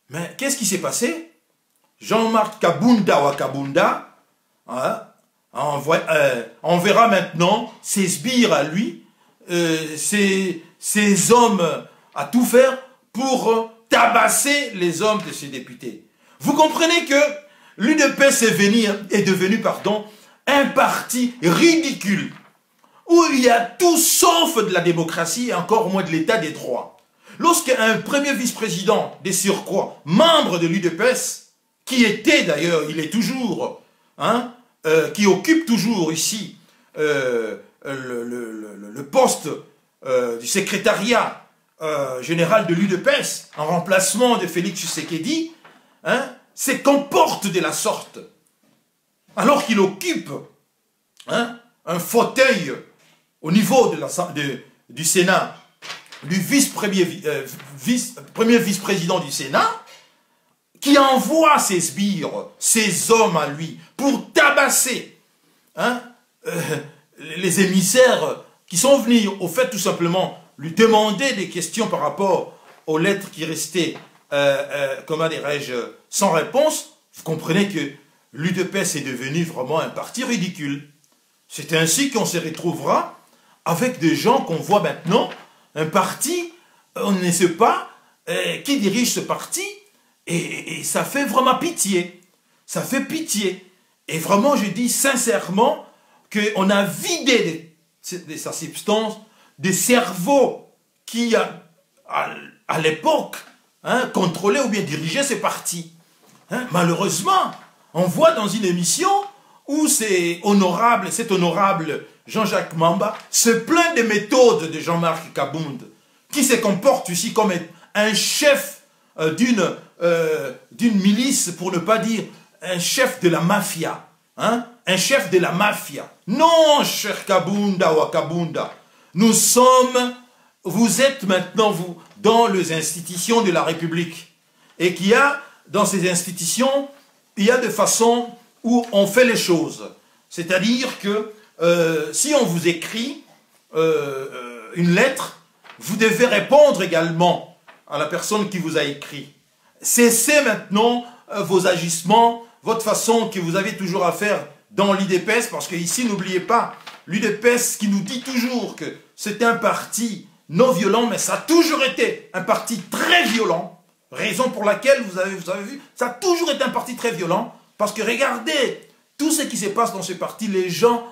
mais qu'est-ce qui s'est passé? Jean-Marc Kabunda Wakabunda, hein, enverra maintenant ses sbires à lui, ses hommes à tout faire pour tabasser les hommes de ses députés. Vous comprenez que l'UDPS est devenu un parti ridicule, où il y a tout sauf de la démocratie et encore moins de l'état des droits. Lorsqu'un premier vice-président des surcroît, membre de l'UDPS, qui était d'ailleurs, il est toujours, hein, qui occupe toujours ici le poste du secrétariat général de l'UDPS en remplacement de Félix Tshisekedi, hein, se comporte de la sorte, alors qu'il occupe, hein, un fauteuil au niveau du Sénat, du premier vice-président du Sénat, qui envoie ses sbires, ses hommes à lui, pour tabasser, hein, les émissaires qui sont venus, au fait, tout simplement, lui demander des questions par rapport aux lettres qui restaient, comment dirais-je, sans réponse. Vous comprenez que l'UDPS est devenu vraiment un parti ridicule. C'est ainsi qu'on se retrouvera avec des gens qu'on voit maintenant, un parti, on ne sait pas qui dirige ce parti, et ça fait vraiment pitié. Ça fait pitié. Et vraiment, je dis sincèrement qu'on a vidé de sa substance des cerveaux qui, à l'époque, hein, contrôlaient ou bien dirigeaient ces partis. Hein, malheureusement, on voit dans une émission où cet honorable Jean-Jacques Mamba se plaint des méthodes de Jean-Marc Kabound, qui se comporte ici comme un chef d'une milice, pour ne pas dire un chef de la mafia. Hein? Un chef de la mafia. Non, cher Kabunda ou Kabunda, vous êtes maintenant, vous, dans les institutions de la République. Et qu'il y a, dans ces institutions, il y a des façons où on fait les choses. C'est-à-dire que si on vous écrit une lettre, vous devez répondre également à la personne qui vous a écrit. Cessez maintenant vos agissements, votre façon que vous avez toujours à faire dans l'UDPS, parce que ici, n'oubliez pas, l'UDPS qui nous dit toujours que c'est un parti non violent, mais ça a toujours été un parti très violent, raison pour laquelle, vous avez vu, ça a toujours été un parti très violent, parce que regardez, tout ce qui se passe dans ce parti, les gens,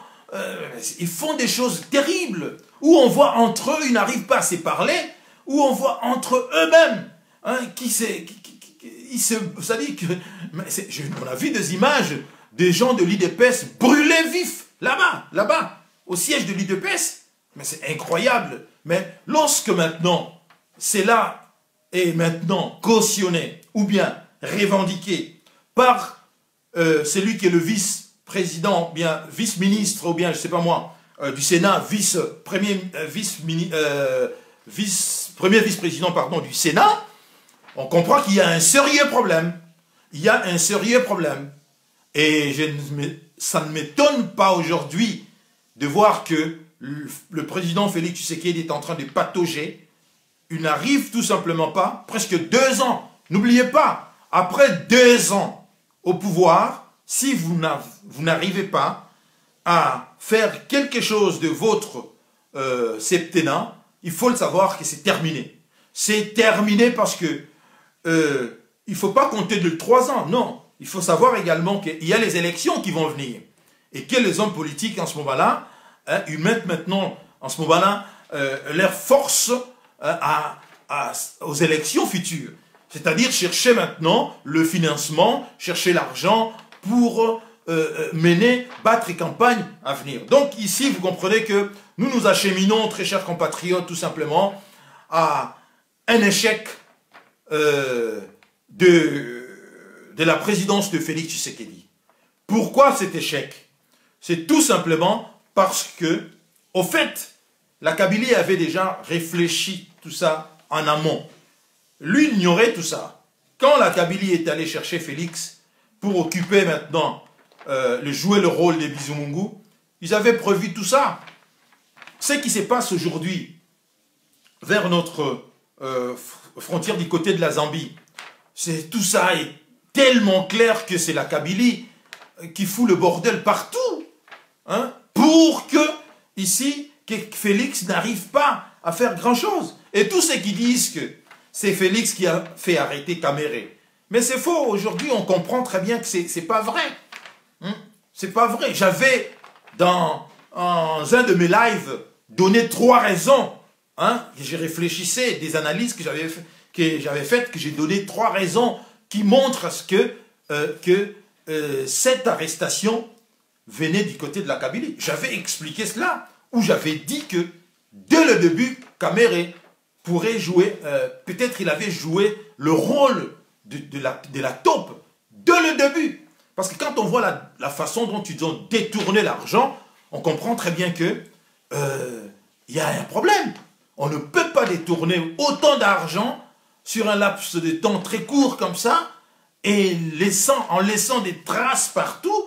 ils font des choses terribles, où on voit entre eux, ils n'arrivent pas à se parler, où on voit entre eux-mêmes, hein, vous savez que, on a vu des images des gens de l'UDPS brûlés vifs, là-bas, au siège de l'UDPS. Mais c'est incroyable. Mais lorsque maintenant, cela est maintenant cautionné, ou bien revendiqué par celui qui est le vice-président, bien vice-ministre, ou bien, je ne sais pas moi, du Sénat, premier vice-président, pardon, du Sénat, on comprend qu'il y a un sérieux problème. Il y a un sérieux problème. Et ça ne m'étonne pas aujourd'hui de voir que le président Félix Tshisekedi est en train de patauger. Il n'arrive tout simplement pas, presque 2 ans. N'oubliez pas, après 2 ans au pouvoir, si vous n'arrivez pas à faire quelque chose de votre septennat, il faut le savoir que c'est terminé. C'est terminé parce que il ne faut pas compter de 3 ans, non. Il faut savoir également qu'il y a les élections qui vont venir. Et que les hommes politiques, en ce moment-là, hein, ils mettent maintenant, en ce moment-là, leur force aux élections futures. C'est-à-dire chercher maintenant le financement, chercher l'argent pour battre les campagnes à venir. Donc ici, vous comprenez que nous nous acheminons, très chers compatriotes, tout simplement, à un échec de la présidence de Félix Tshisekedi. Pourquoi cet échec? C'est tout simplement parce que, au fait, la Kabylie avait déjà réfléchi tout ça en amont. Lui ignorait tout ça. Quand la Kabylie est allée chercher Félix pour occuper maintenant, jouer le rôle des Bizumungu, ils avaient prévu tout ça. Ce qui se passe aujourd'hui vers notre frontière du côté de la Zambie, tout ça est tellement clair que c'est la Kabylie qui fout le bordel partout, hein, pour que, ici, que Félix n'arrive pas à faire grand-chose. Et tous ceux qui disent que c'est Félix qui a fait arrêter Caméré. Mais c'est faux, aujourd'hui on comprend très bien que c'est pas vrai. Hein? C'est pas vrai. J'avais, dans un de mes lives, donné 3 raisons, hein, que j'ai réfléchissé, des analyses que j'avais faites, que j'ai donné 3 raisons qui montrent à ce que cette arrestation venait du côté de la Kabylie. J'avais expliqué cela, où j'avais dit que dès le début, Kamere pourrait jouer, peut-être il avait joué le rôle de la taupe dès le début. Parce que quand on voit la façon dont ils ont détourné l'argent, on comprend très bien que y a un problème. On ne peut pas détourner autant d'argent sur un laps de temps très court comme ça, et en laissant des traces partout.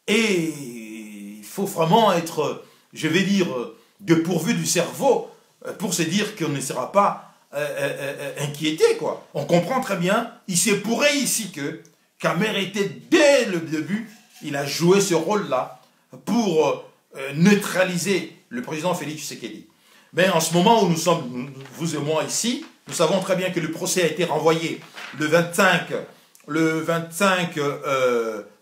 Et il faut vraiment être, je vais dire, dépourvu du cerveau pour se dire qu'on ne sera pas inquiété, quoi. On comprend très bien, il s'est pourrait ici que Kamer était dès le début, il a joué ce rôle-là pour neutraliser le président Félix Tshisekedi. Mais en ce moment où nous sommes, vous et moi ici, nous savons très bien que le procès a été renvoyé le 25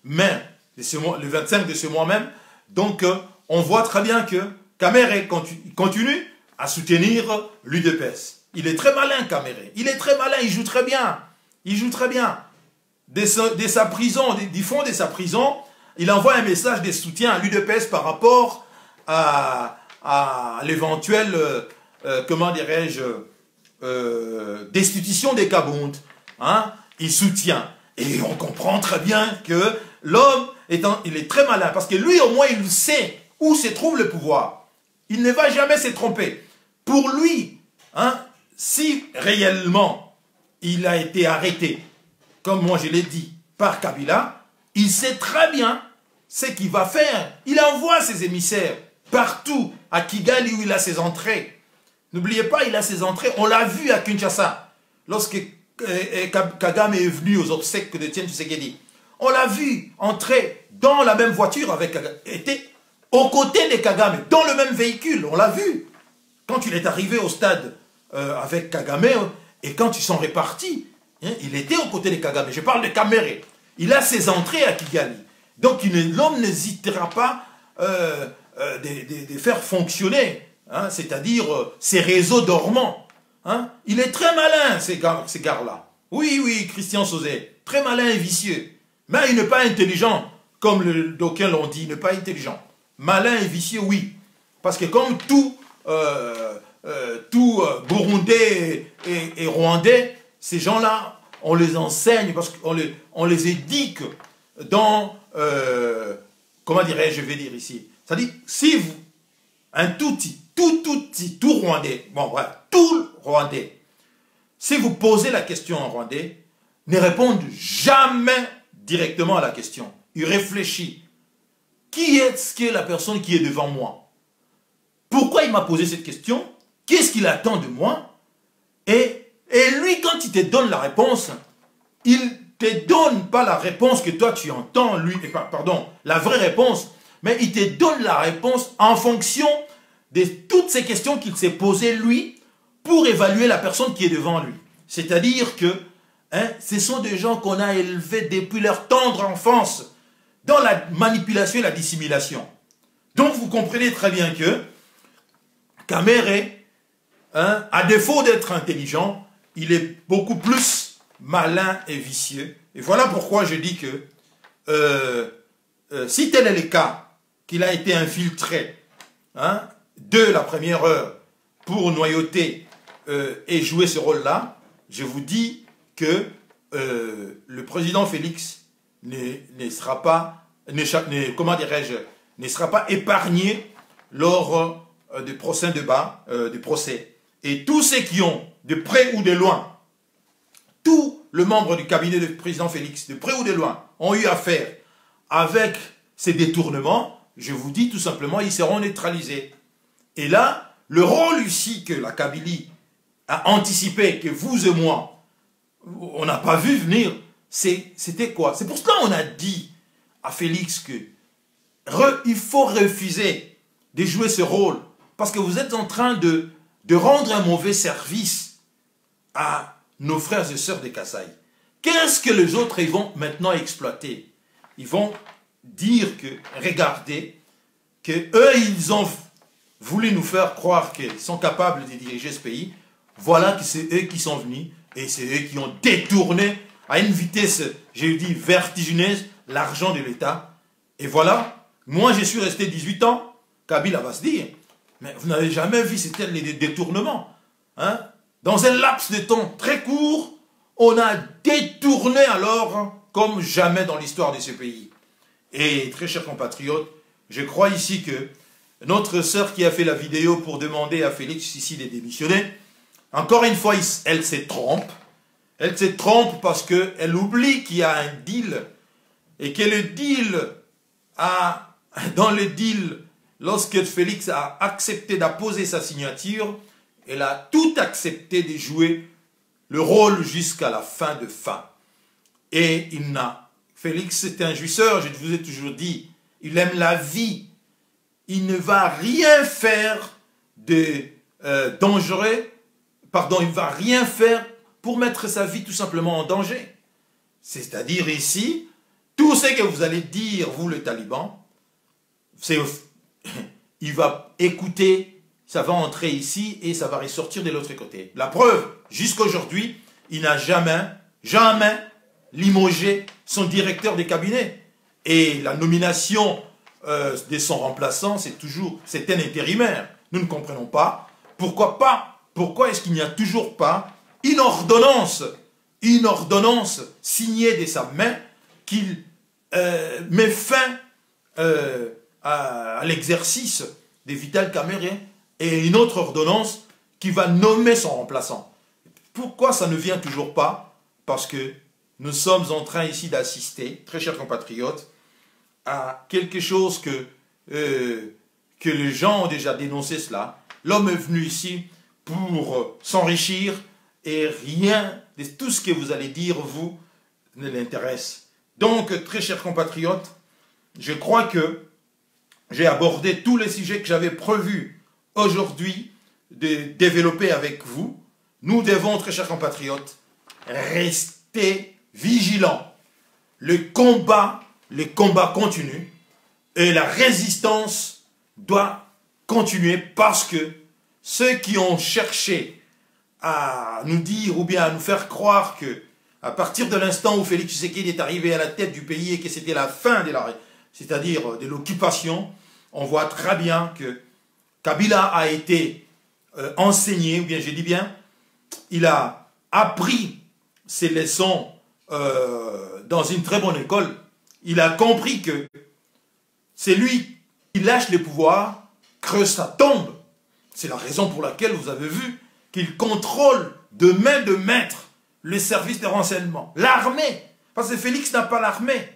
mai, le 25 de ce mois même. Donc, on voit très bien que Kamere continue à soutenir l'UDPS. Il est très malin, Kamere. Il est très malin, il joue très bien. Il joue très bien. Dès sa prison, du fond de sa prison, il envoie un message de soutien à l'UDPS par rapport à l'éventuelle, comment dirais-je, destitution des Kabound. Hein? Il soutient. Et on comprend très bien que l'homme, il est très malin, parce que lui, au moins, il sait où se trouve le pouvoir. Il ne va jamais se tromper. Pour lui, hein, si réellement il a été arrêté, comme moi je l'ai dit, par Kabila, il sait très bien ce qu'il va faire. Il envoie ses émissaires partout, à Kigali où il a ses entrées. N'oubliez pas, il a ses entrées. On l'a vu à Kinshasa, lorsque Kagame est venu aux obsèques de Etienne Tshisekedi. On l'a vu entrer dans la même voiture avec Kagame, était aux côtés de Kagame, dans le même véhicule. On l'a vu. Quand il est arrivé au stade avec Kagame, et quand ils sont répartis, hein, il était aux côtés de Kagame. Je parle de Kamere. Il a ses entrées à Kigali. Donc l'homme n'hésitera pas de faire fonctionner, hein, c'est-à-dire ces réseaux dormants. Hein. Il est très malin, ces gars-là. Oui, oui, Christian Sauzet, très malin et vicieux. Mais il n'est pas intelligent, comme d'aucuns l'ont dit, il n'est pas intelligent. Malin et vicieux, oui. Parce que comme tout Burundais et Rwandais, ces gens-là, on les enseigne, parce qu'on les éduque dans, comment dirais-je, je vais dire ici. C'est-à-dire, si vous, un tout Rwandais, bon bref, tout Rwandais, si vous posez la question en Rwandais, ne répondent jamais directement à la question. Il réfléchit. Qui est la personne qui est devant moi? Pourquoi il m'a posé cette question? Qu'est-ce qu'il attend de moi? Et lui, quand il te donne la réponse, il ne te donne pas la réponse que toi tu entends, lui, pardon, la vraie réponse, mais il te donne la réponse en fonction de toutes ces questions qu'il s'est posées lui pour évaluer la personne qui est devant lui. C'est-à-dire que hein, ce sont des gens qu'on a élevés depuis leur tendre enfance dans la manipulation et la dissimulation. Donc vous comprenez très bien que Kamere, hein, à défaut d'être intelligent, il est beaucoup plus malin et vicieux. Et voilà pourquoi je dis que si tel est le cas, qu'il a été infiltré hein, de la première heure pour noyauter et jouer ce rôle-là, je vous dis que le président Félix ne sera pas, comment dirais-je, ne sera pas épargné lors des prochains débats, des procès. Et tous ceux qui ont, de près ou de loin, tous les membres du cabinet du président Félix, de près ou de loin, ont eu affaire avec ces détournements, je vous dis tout simplement, ils seront neutralisés. Et là, le rôle ici que la Kabylie a anticipé, que vous et moi, on n'a pas vu venir, c'était quoi? C'est pour cela qu'on a dit à Félix que il faut refuser de jouer ce rôle, parce que vous êtes en train de rendre un mauvais service à nos frères et sœurs des Kasaï. Qu'est-ce que les autres ils vont maintenant exploiter? Ils vont dire que, regardez, que eux ils ont voulu nous faire croire qu'ils sont capables de diriger ce pays. Voilà que c'est eux qui sont venus et c'est eux qui ont détourné à une vitesse, j'ai dit, vertigineuse, l'argent de l'État. Et voilà Moi, je suis resté 18 ans. Kabila va se dire, mais vous n'avez jamais vu ces tels détournements. Hein? Dans un laps de temps très court, on a détourné alors comme jamais dans l'histoire de ce pays. Et très chers compatriotes, je crois ici que notre sœur qui a fait la vidéo pour demander à Félix ici de démissionner, encore une fois, elle se trompe. Elle se trompe parce qu'elle oublie qu'il y a un deal et que le deal dans le deal, lorsque Félix a accepté d'apposer sa signature, elle a tout accepté de jouer le rôle jusqu'à la fin de fin. Et Félix, c'est un jouisseur, je vous ai toujours dit, il aime la vie. Il ne va rien faire de dangereux, il ne va rien faire pour mettre sa vie tout simplement en danger. C'est-à-dire ici, tout ce que vous allez dire, vous le taliban, il va écouter, ça va entrer ici et ça va ressortir de l'autre côté. La preuve, jusqu'à aujourd'hui, il n'a jamais limogé son directeur de cabinet. Et la nomination de son remplaçant, c'est un intérimaire. Nous ne comprenons pas. Pourquoi est-ce qu'il n'y a toujours pas une ordonnance signée de sa main qu'il met fin à l'exercice des Vital Kamerhe et une autre ordonnance qui va nommer son remplaçant. Pourquoi ça ne vient toujours pas? Parce que nous sommes en train ici d'assister, très chers compatriotes, à quelque chose que les gens ont déjà dénoncé cela. L'homme est venu ici pour s'enrichir et rien de tout ce que vous allez dire, vous, ne l'intéresse. Donc, très chers compatriotes, je crois que j'ai abordé tous les sujets que j'avais prévu aujourd'hui de développer avec vous. Nous devons, très chers compatriotes, rester vigilants. Le combat continue et la résistance doit continuer parce que ceux qui ont cherché à nous dire ou bien à nous faire croire que à partir de l'instant où Félix Tshisekedi est arrivé à la tête du pays et que c'était la fin c'est-à-dire de l'occupation, on voit très bien que Kabila a été enseigné, ou bien je dis bien, il a appris ses leçons dans une très bonne école. Il a compris que c'est lui qui lâche les pouvoirs, creuse sa tombe. C'est la raison pour laquelle vous avez vu qu'il contrôle de main de maître les services de renseignement, l'armée. Parce que Félix n'a pas l'armée.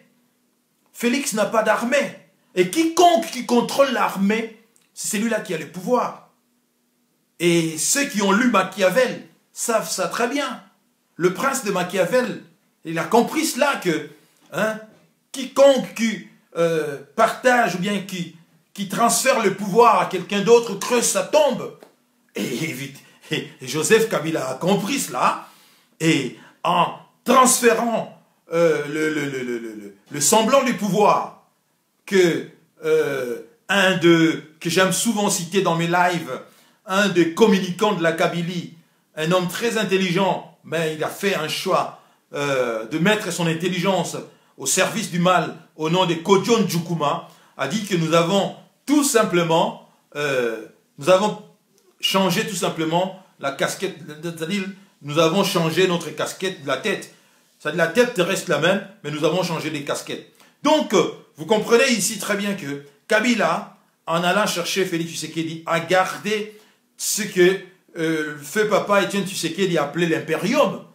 Félix n'a pas d'armée. Et quiconque qui contrôle l'armée, c'est celui-là qui a le pouvoir. Et ceux qui ont lu Machiavel savent ça très bien. Le prince de Machiavel, il a compris cela que quiconque qui partage ou bien qui transfère le pouvoir à quelqu'un d'autre creuse sa tombe. Et Joseph Kabila a compris cela. Et en transférant le semblant du pouvoir que j'aime souvent citer dans mes lives, un des communicants de la Kabylie, un homme très intelligent, mais il a fait un choix de mettre son intelligence au service du mal au nom de Kodjon Djoukouma, a dit que nous avons tout simplement changé tout simplement la casquette, c'est-à-dire nous avons changé notre casquette de la tête. C'est-à-dire la tête reste la même, mais nous avons changé les casquettes. Donc, vous comprenez ici très bien que Kabila, en allant chercher Félix Tshisekedi, a gardé ce que feu papa Etienne Tshisekedi appelait l'impérium.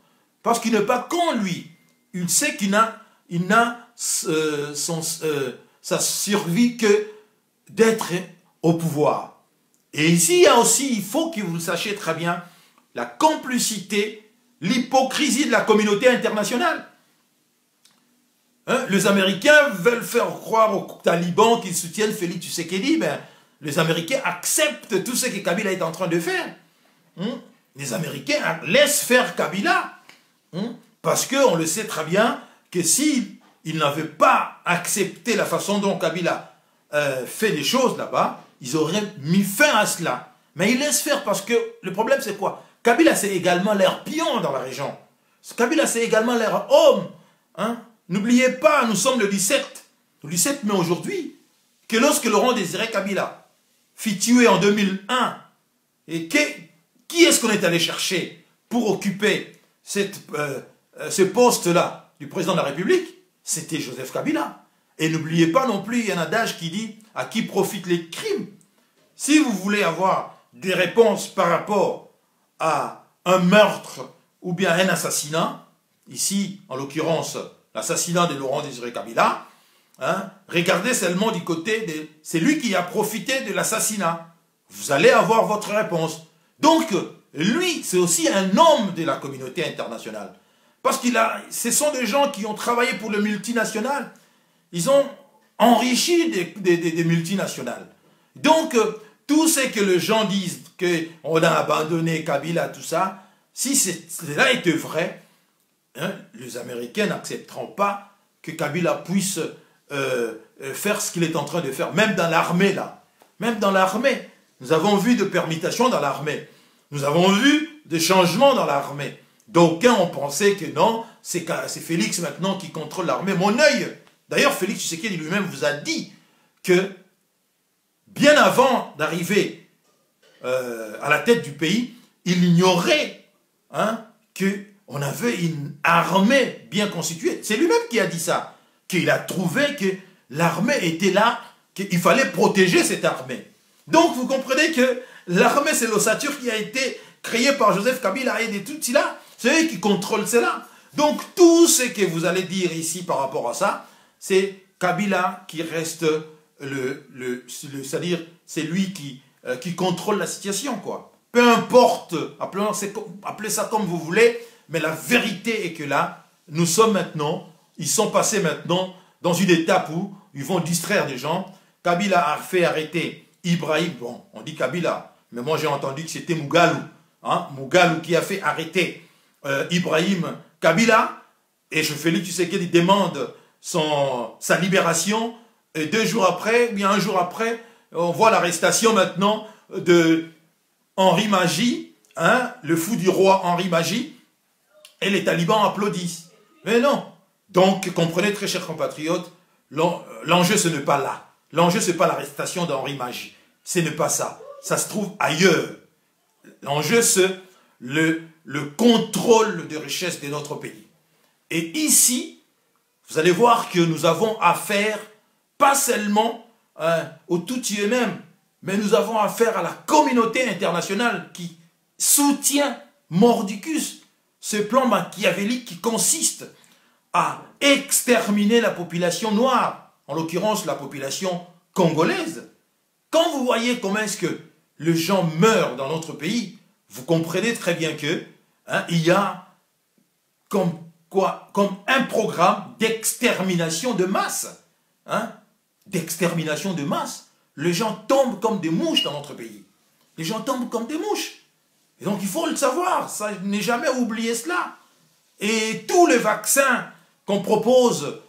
Parce qu'il n'est pas con, lui. Il sait qu'il n'a sa survie que d'être au pouvoir. Et ici, il y a aussi, il faut que vous le sachiez très bien, la complicité, l'hypocrisie de la communauté internationale. Les Américains veulent faire croire aux talibans qu'ils soutiennent Félix Tshisekedi, mais les Américains acceptent tout ce que Kabila est en train de faire. Les Américains laissent faire Kabila, parce qu'on le sait très bien que s'ils n'avaient pas accepté la façon dont Kabila fait les choses là-bas, ils auraient mis fin à cela. Mais ils laissent faire parce que le problème c'est quoi? Kabila c'est également leur pion dans la région. Kabila c'est également leur homme. N'oubliez pas, nous sommes le 17 mai aujourd'hui. que lorsque Laurent Désiré Kabila fut tué en 2001, et qui est-ce qu'on est allé chercher pour occuper ce poste-là du président de la République? C'était Joseph Kabila. Et n'oubliez pas non plus, il y a un adage qui dit « à qui profitent les crimes ». Si vous voulez avoir des réponses par rapport à un meurtre ou bien un assassinat, ici, en l'occurrence, l'assassinat de Laurent Désiré Kabila, hein, regardez seulement du côté de... C'est lui qui a profité de l'assassinat. Vous allez avoir votre réponse. Donc, lui, c'est aussi un homme de la communauté internationale. Parce ce sont des gens qui ont travaillé pour le multinational. Ils ont enrichi des multinationales. Donc, tout ce que les gens disent, qu'on a abandonné Kabila, tout ça, si cela était vrai, hein, les Américains n'accepteront pas que Kabila puisse faire ce qu'il est en train de faire, même dans l'armée, là. Même dans l'armée. Nous avons vu de permutations dans l'armée. Nous avons vu des changements dans l'armée. D'aucuns ont pensé que non, c'est Félix maintenant qui contrôle l'armée. Mon œil, d'ailleurs Félix Tshisekedi lui-même vous a dit que bien avant d'arriver à la tête du pays, il ignorait hein, qu'on avait une armée bien constituée. C'est lui-même qui a dit ça, qu'il a trouvé que l'armée était là, qu'il fallait protéger cette armée. Donc vous comprenez que l'armée, c'est l'ossature qui a été créée par Joseph Kabila et tout cela, c'est eux qui contrôlent cela. Donc tout ce que vous allez dire ici par rapport à ça, c'est Kabila qui reste c'est-à-dire c'est lui qui contrôle la situation, quoi. Peu importe, appelez ça comme vous voulez, mais la vérité est que là, ils sont passés maintenant dans une étape où ils vont distraire des gens. Kabila a fait arrêter Ibrahim, bon, on dit Kabila, mais moi j'ai entendu que c'était Mougalou, hein, Mougalou qui a fait arrêter Ibrahim Kabila, et Félix Tshisekedi demande sa libération, et 2 jours après, bien 1 jour après, on voit l'arrestation maintenant de Henri Magie, hein, le fou du roi Henri Magie, et les talibans applaudissent. Mais non. Donc, comprenez très chers compatriotes, l'enjeu ce n'est pas là. L'enjeu ce n'est pas l'arrestation d'Henri Magie. Ce n'est pas ça. Ça se trouve ailleurs. L'enjeu c'est le contrôle des richesses de notre pays. Et ici, vous allez voir que nous avons affaire pas seulement aux Tutsis eux-mêmes, mais nous avons affaire à la communauté internationale qui soutient mordicus ce plan machiavélique qui consiste à exterminer la population noire, en l'occurrence la population congolaise. Quand vous voyez comment est-ce que les gens meurent dans notre pays, vous comprenez très bien que il y a comme un programme d'extermination de masse. Hein, d'extermination de masse. Les gens tombent comme des mouches dans notre pays. Les gens tombent comme des mouches. Et donc il faut le savoir, ça, je n'ai jamais oublié cela. Et tous les vaccins qu'on propose,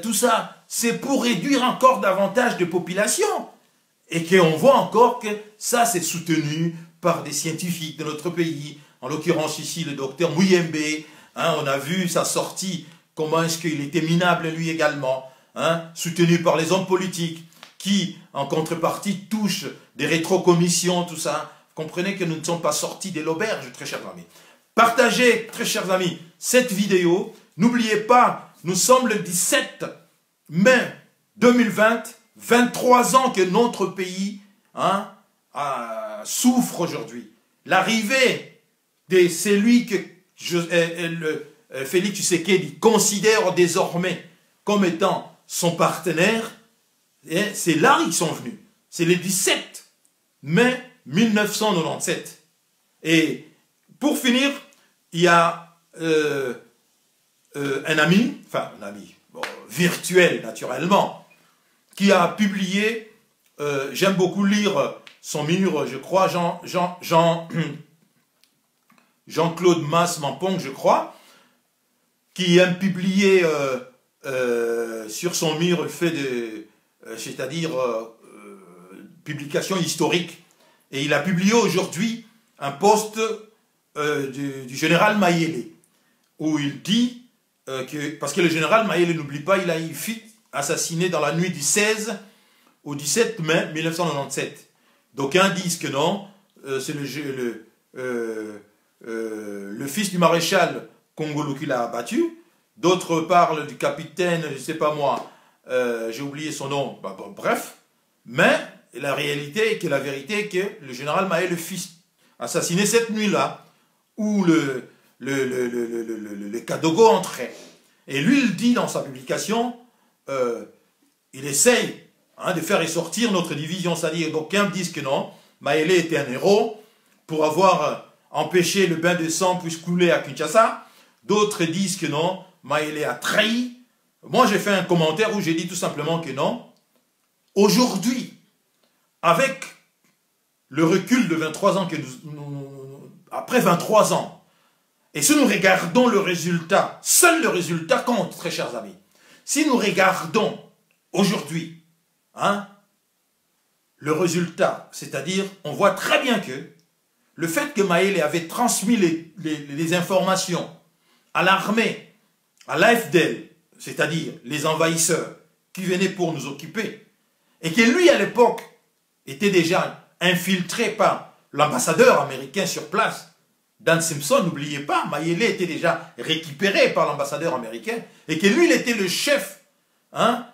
tout ça, c'est pour réduire encore davantage de population. Et qu'on voit encore que ça, c'est soutenu par des scientifiques de notre pays. En l'occurrence ici, le docteur Mouyembe. Hein, on a vu sa sortie, comment est-ce qu'il était minable lui également. Hein, soutenu par les hommes politiques qui, en contrepartie, touchent des rétrocommissions, tout ça. Vous comprenez que nous ne sommes pas sortis de l'auberge, très chers amis. Partagez, très chers amis, cette vidéo. N'oubliez pas, nous sommes le 17 mai 2020, 23 ans que notre pays souffre aujourd'hui. L'arrivée de celui que Félix Tshisekedi considère désormais comme étant son partenaire, c'est là qu'ils sont venus. C'est le 17 mai 1997. Et pour finir, il y a un ami bon, virtuel naturellement, qui a publié, j'aime beaucoup lire son mur, je crois, Jean-Claude Masse-Mampong, je crois, qui aime publier sur son mur le fait de, c'est-à-dire publication historique. Et il a publié aujourd'hui un post du général Mayele, où il dit que, parce que le général Mayele, n'oublie pas, il fut assassiné dans la nuit du 16 au 17 mai 1997. D'aucuns disent que non, c'est le fils du maréchal congolais qui l'a battu. D'autres parlent du capitaine, je ne sais pas moi, j'ai oublié son nom, bon, bref. Mais la réalité, la vérité est que le général Maé, le fils, assassiné cette nuit-là, où le Kadogo entrait. Et lui, il dit dans sa publication, il essaye de faire ressortir notre division. C'est-à-dire, d'aucuns disent que non, Maélé était un héros pour avoir empêché le bain de sang puisse couler à Kinshasa. D'autres disent que non, Maélé a trahi. Moi, j'ai fait un commentaire où j'ai dit tout simplement que non. Aujourd'hui, avec le recul de 23 ans, après 23 ans, et si nous regardons le résultat, seul le résultat compte, très chers amis. Si nous regardons aujourd'hui, le résultat, c'est-à-dire, on voit très bien que le fait que Maélé avait transmis les informations à l'armée, à l'AFDL, c'est-à-dire les envahisseurs qui venaient pour nous occuper, et que lui, à l'époque, était déjà infiltré par l'ambassadeur américain sur place, Dan Simpson, n'oubliez pas, Maélé était déjà récupéré par l'ambassadeur américain, et que lui, il était le chef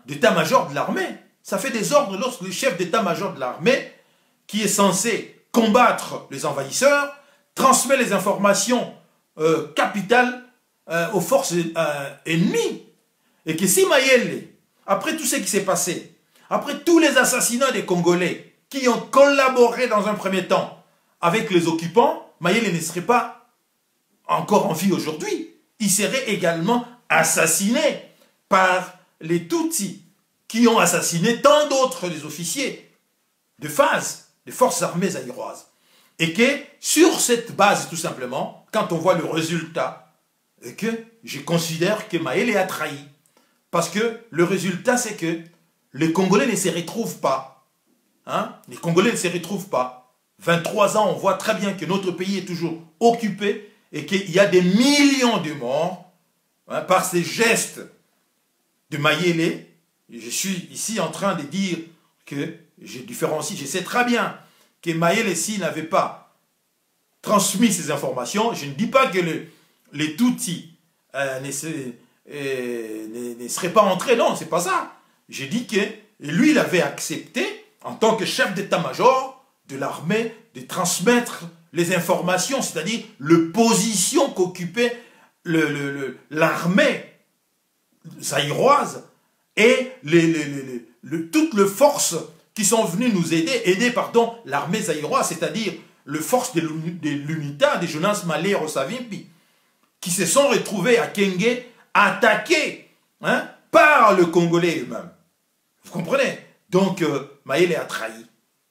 d'état-major de l'armée. Ça fait des ordres lorsque le chef d'état-major de l'armée, qui est censé combattre les envahisseurs, transmet les informations capitales aux forces ennemies. Et que si Maélé, après tout ce qui s'est passé, après tous les assassinats des Congolais qui ont collaboré dans un premier temps avec les occupants, Maélé ne serait pas encore en vie aujourd'hui. Il serait également assassiné par les Tutsis qui ont assassiné tant d'autres des officiers de phase des forces armées zaïroises. Et que sur cette base, tout simplement, quand on voit le résultat, et que je considère que Maélé a trahi. Parce que le résultat, c'est que les Congolais ne se retrouvent pas. Les Congolais ne se retrouvent pas. 23 ans, on voit très bien que notre pays est toujours occupé et qu'il y a des millions de morts par ces gestes de Maélé. Je suis ici en train de dire que je différencie, je sais très bien que Maélé, s'il n'avait pas transmis ces informations, je ne dis pas que les Tutsis ne seraient pas entrés, non, c'est pas ça. Je dis que lui, il avait accepté, en tant que chef d'état-major de l'armée, de transmettre les informations, c'est-à-dire le position qu'occupait l'armée zaïroise et toutes les forces qui sont venues nous aider l'armée zaïroise, c'est-à-dire les forces de l'UNITA, de Jonas Malé Rosavimpi, qui se sont retrouvées à Kenge, attaquées par le Congolais eux-mêmes. Vous comprenez? Donc, Maélé a trahi.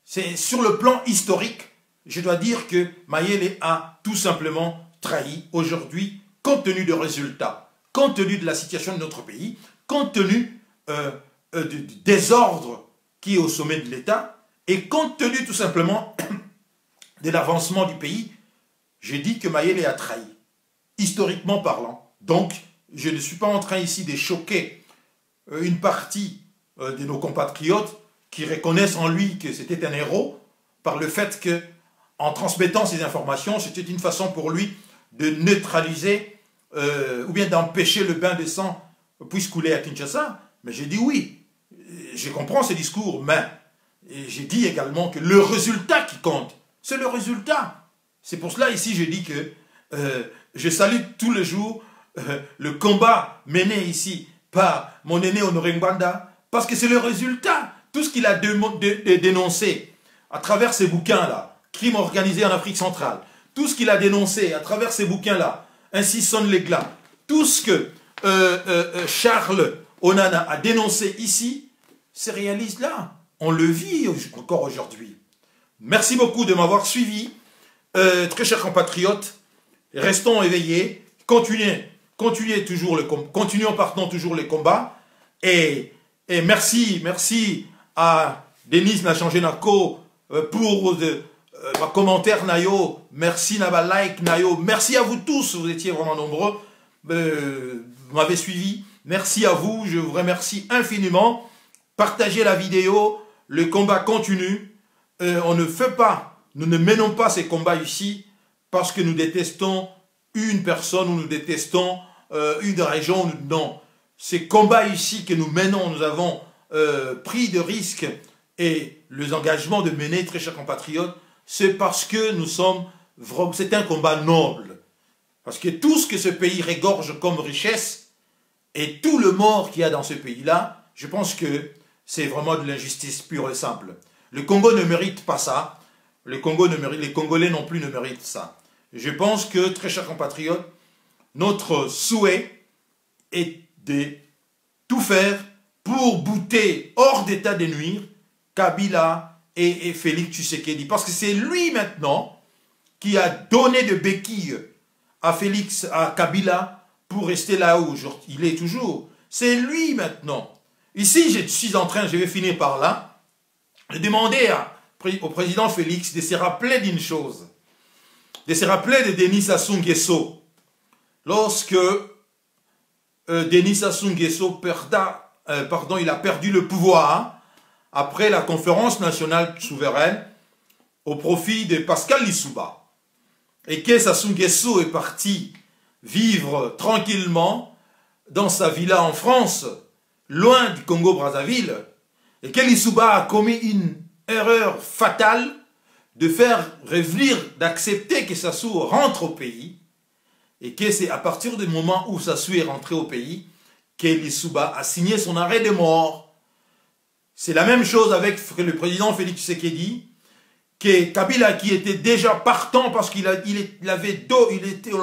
C'est sur le plan historique, je dois dire que Maélé a tout simplement trahi aujourd'hui, compte tenu des résultats, compte tenu de la situation de notre pays, compte tenu du désordre qui est au sommet de l'État, et compte tenu tout simplement de l'avancement du pays, je dis que Maélé a trahi, historiquement parlant. Donc, je ne suis pas en train ici de choquer une partie de nos compatriotes qui reconnaissent en lui que c'était un héros, par le fait que, en transmettant ces informations, c'était une façon pour lui de neutraliser ou bien d'empêcher le bain de sang puisse couler à Kinshasa. Mais j'ai dit oui, je comprends ces discours, mais j'ai dit également que le résultat qui compte, c'est le résultat. C'est pour cela ici je dis que je salue tous les jours le combat mené ici par mon aîné Honoré Ngwanda, parce que c'est le résultat. Tout ce qu'il a dénoncé à travers ces bouquins-là, Crimes organisés en Afrique centrale, tout ce qu'il a dénoncé à travers ces bouquins-là, Ainsi sonne l'éclat, tout ce que Charles Onana a dénoncé ici, se réalise là. On le vit encore aujourd'hui. Merci beaucoup de m'avoir suivi. Très chers compatriotes, restons éveillés, continuons toujours les combats. Et merci à Denise Nachangé-Nako pour ma commentaire Nayo, merci Naba like Nayo, merci à vous tous, vous étiez vraiment nombreux, vous m'avez suivi, merci à vous, je vous remercie infiniment. Partagez la vidéo, le combat continue. On ne fait pas, nous ne menons pas ces combats ici parce que nous détestons une personne ou nous détestons une région. Non, ces combats ici que nous menons, nous avons pris de risques et les engagements de mener, très chers compatriotes, c'est parce que nous sommes, c'est un combat noble. Parce que tout ce que ce pays régorge comme richesse et tout le mort qu'il y a dans ce pays-là, je pense que c'est vraiment de l'injustice pure et simple. Le Congo ne mérite pas ça. Les Congolais non plus ne méritent ça. Je pense que, très chers compatriotes, notre souhait est de tout faire pour bouter hors d'état de nuire Kabila et Félix Tshisekedi. Parce que c'est lui maintenant qui a donné de béquilles à Kabila pour rester là où il est toujours. C'est lui maintenant. Ici, je vais finir par là, de demander au président Félix de se rappeler d'une chose, de se rappeler de Denis Sassou Nguesso. Lorsque Denis Sassou Nguesso il a perdu le pouvoir après la conférence nationale souveraine au profit de Pascal Lissouba. Et que Sassou Nguesso est parti vivre tranquillement dans sa villa en France, loin du Congo-Brazzaville, et que Lissouba a commis une erreur fatale de faire revenir, d'accepter que Sassou rentre au pays, et que c'est à partir du moment où Sassou est rentré au pays que Lissouba a signé son arrêt de mort. C'est la même chose avec le président Félix Tshisekedi, que Kabila qui était déjà partant parce qu'il avait dos,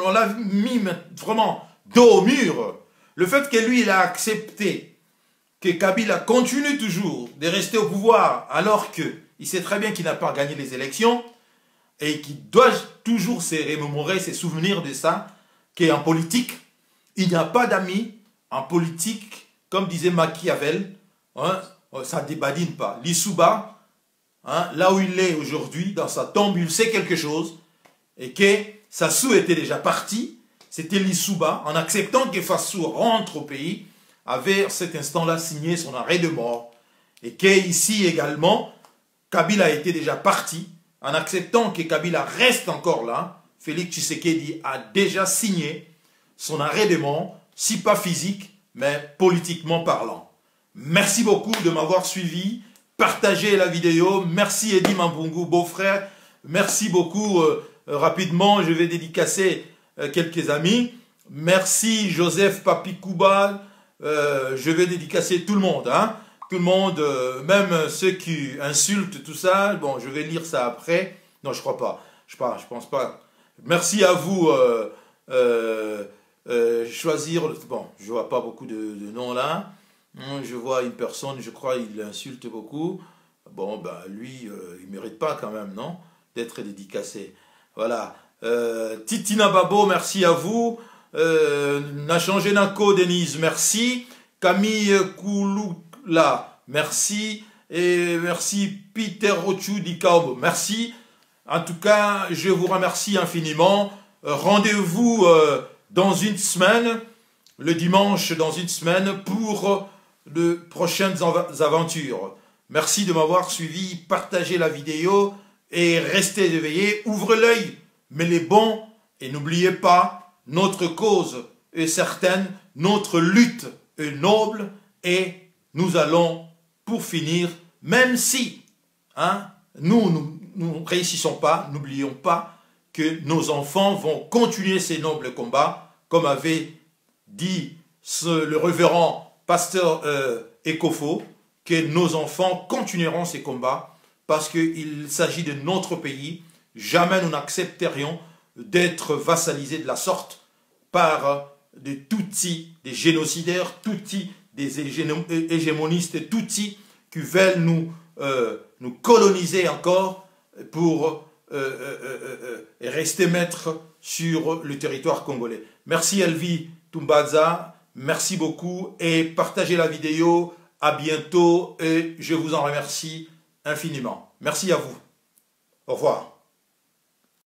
on l'a mis vraiment dos au mur. Le fait que lui, il a accepté que Kabila continue toujours de rester au pouvoir alors qu'il sait très bien qu'il n'a pas gagné les élections et qu'il doit toujours se remémorer, se souvenir de ça, qu'en politique, il n'y a pas d'amis. En politique, comme disait Machiavel, hein, ça ne débadine pas. Lissouba, hein, là où il est aujourd'hui, dans sa tombe, il sait quelque chose, et que Sassou était déjà parti, c'était Lissouba, en acceptant que Sassou rentre au pays, avait à cet instant-là signé son arrêt de mort, et qu'ici également, Kabila était déjà parti, en acceptant que Kabila reste encore là, Félix Tshisekedi a déjà signé son arrêt de mort, si pas physique, mais politiquement parlant. Merci beaucoup de m'avoir suivi. Partagez la vidéo. Merci Eddie Mambungu, beau-frère. Merci beaucoup. Rapidement, je vais dédicacer quelques amis. Merci Joseph Papikouba. Je vais dédicacer tout le monde. Hein. Tout le monde, même ceux qui insultent, tout ça. Bon, je vais lire ça après. Non, je crois pas. Je pense pas. Merci à vous. Choisir, bon, je vois pas beaucoup de noms là, je vois une personne, je crois il insulte beaucoup, bon ben lui il mérite pas quand même, non, d'être dédicacé, voilà. Titina Babo, merci à vous. Nachangé Nako Denise, merci. Camille Kouloula, merci. Et merci Peter Rochu Dikaob, merci. En tout cas, je vous remercie infiniment. Rendez-vous dans une semaine, le dimanche dans une semaine, pour de prochaines aventures. Merci de m'avoir suivi, partagez la vidéo et restez éveillés, ouvrez l'œil, mais les bons, et n'oubliez pas, notre cause est certaine, notre lutte est noble, et nous allons, pour finir, même si hein, nous ne réussissons pas, n'oublions pas que nos enfants vont continuer ces nobles combats, comme avait dit le révérend pasteur Ekofo, que nos enfants continueront ces combats, parce qu'il s'agit de notre pays. Jamais nous n'accepterions d'être vassalisés de la sorte par des Tutsis, des génocidaires, Tutsis, des hégémonistes, Tutsis qui veulent nous coloniser encore pour rester maître sur le territoire congolais. Merci Elvi Tumbaza, merci beaucoup et partagez la vidéo. À bientôt et je vous en remercie infiniment. Merci à vous. Au revoir.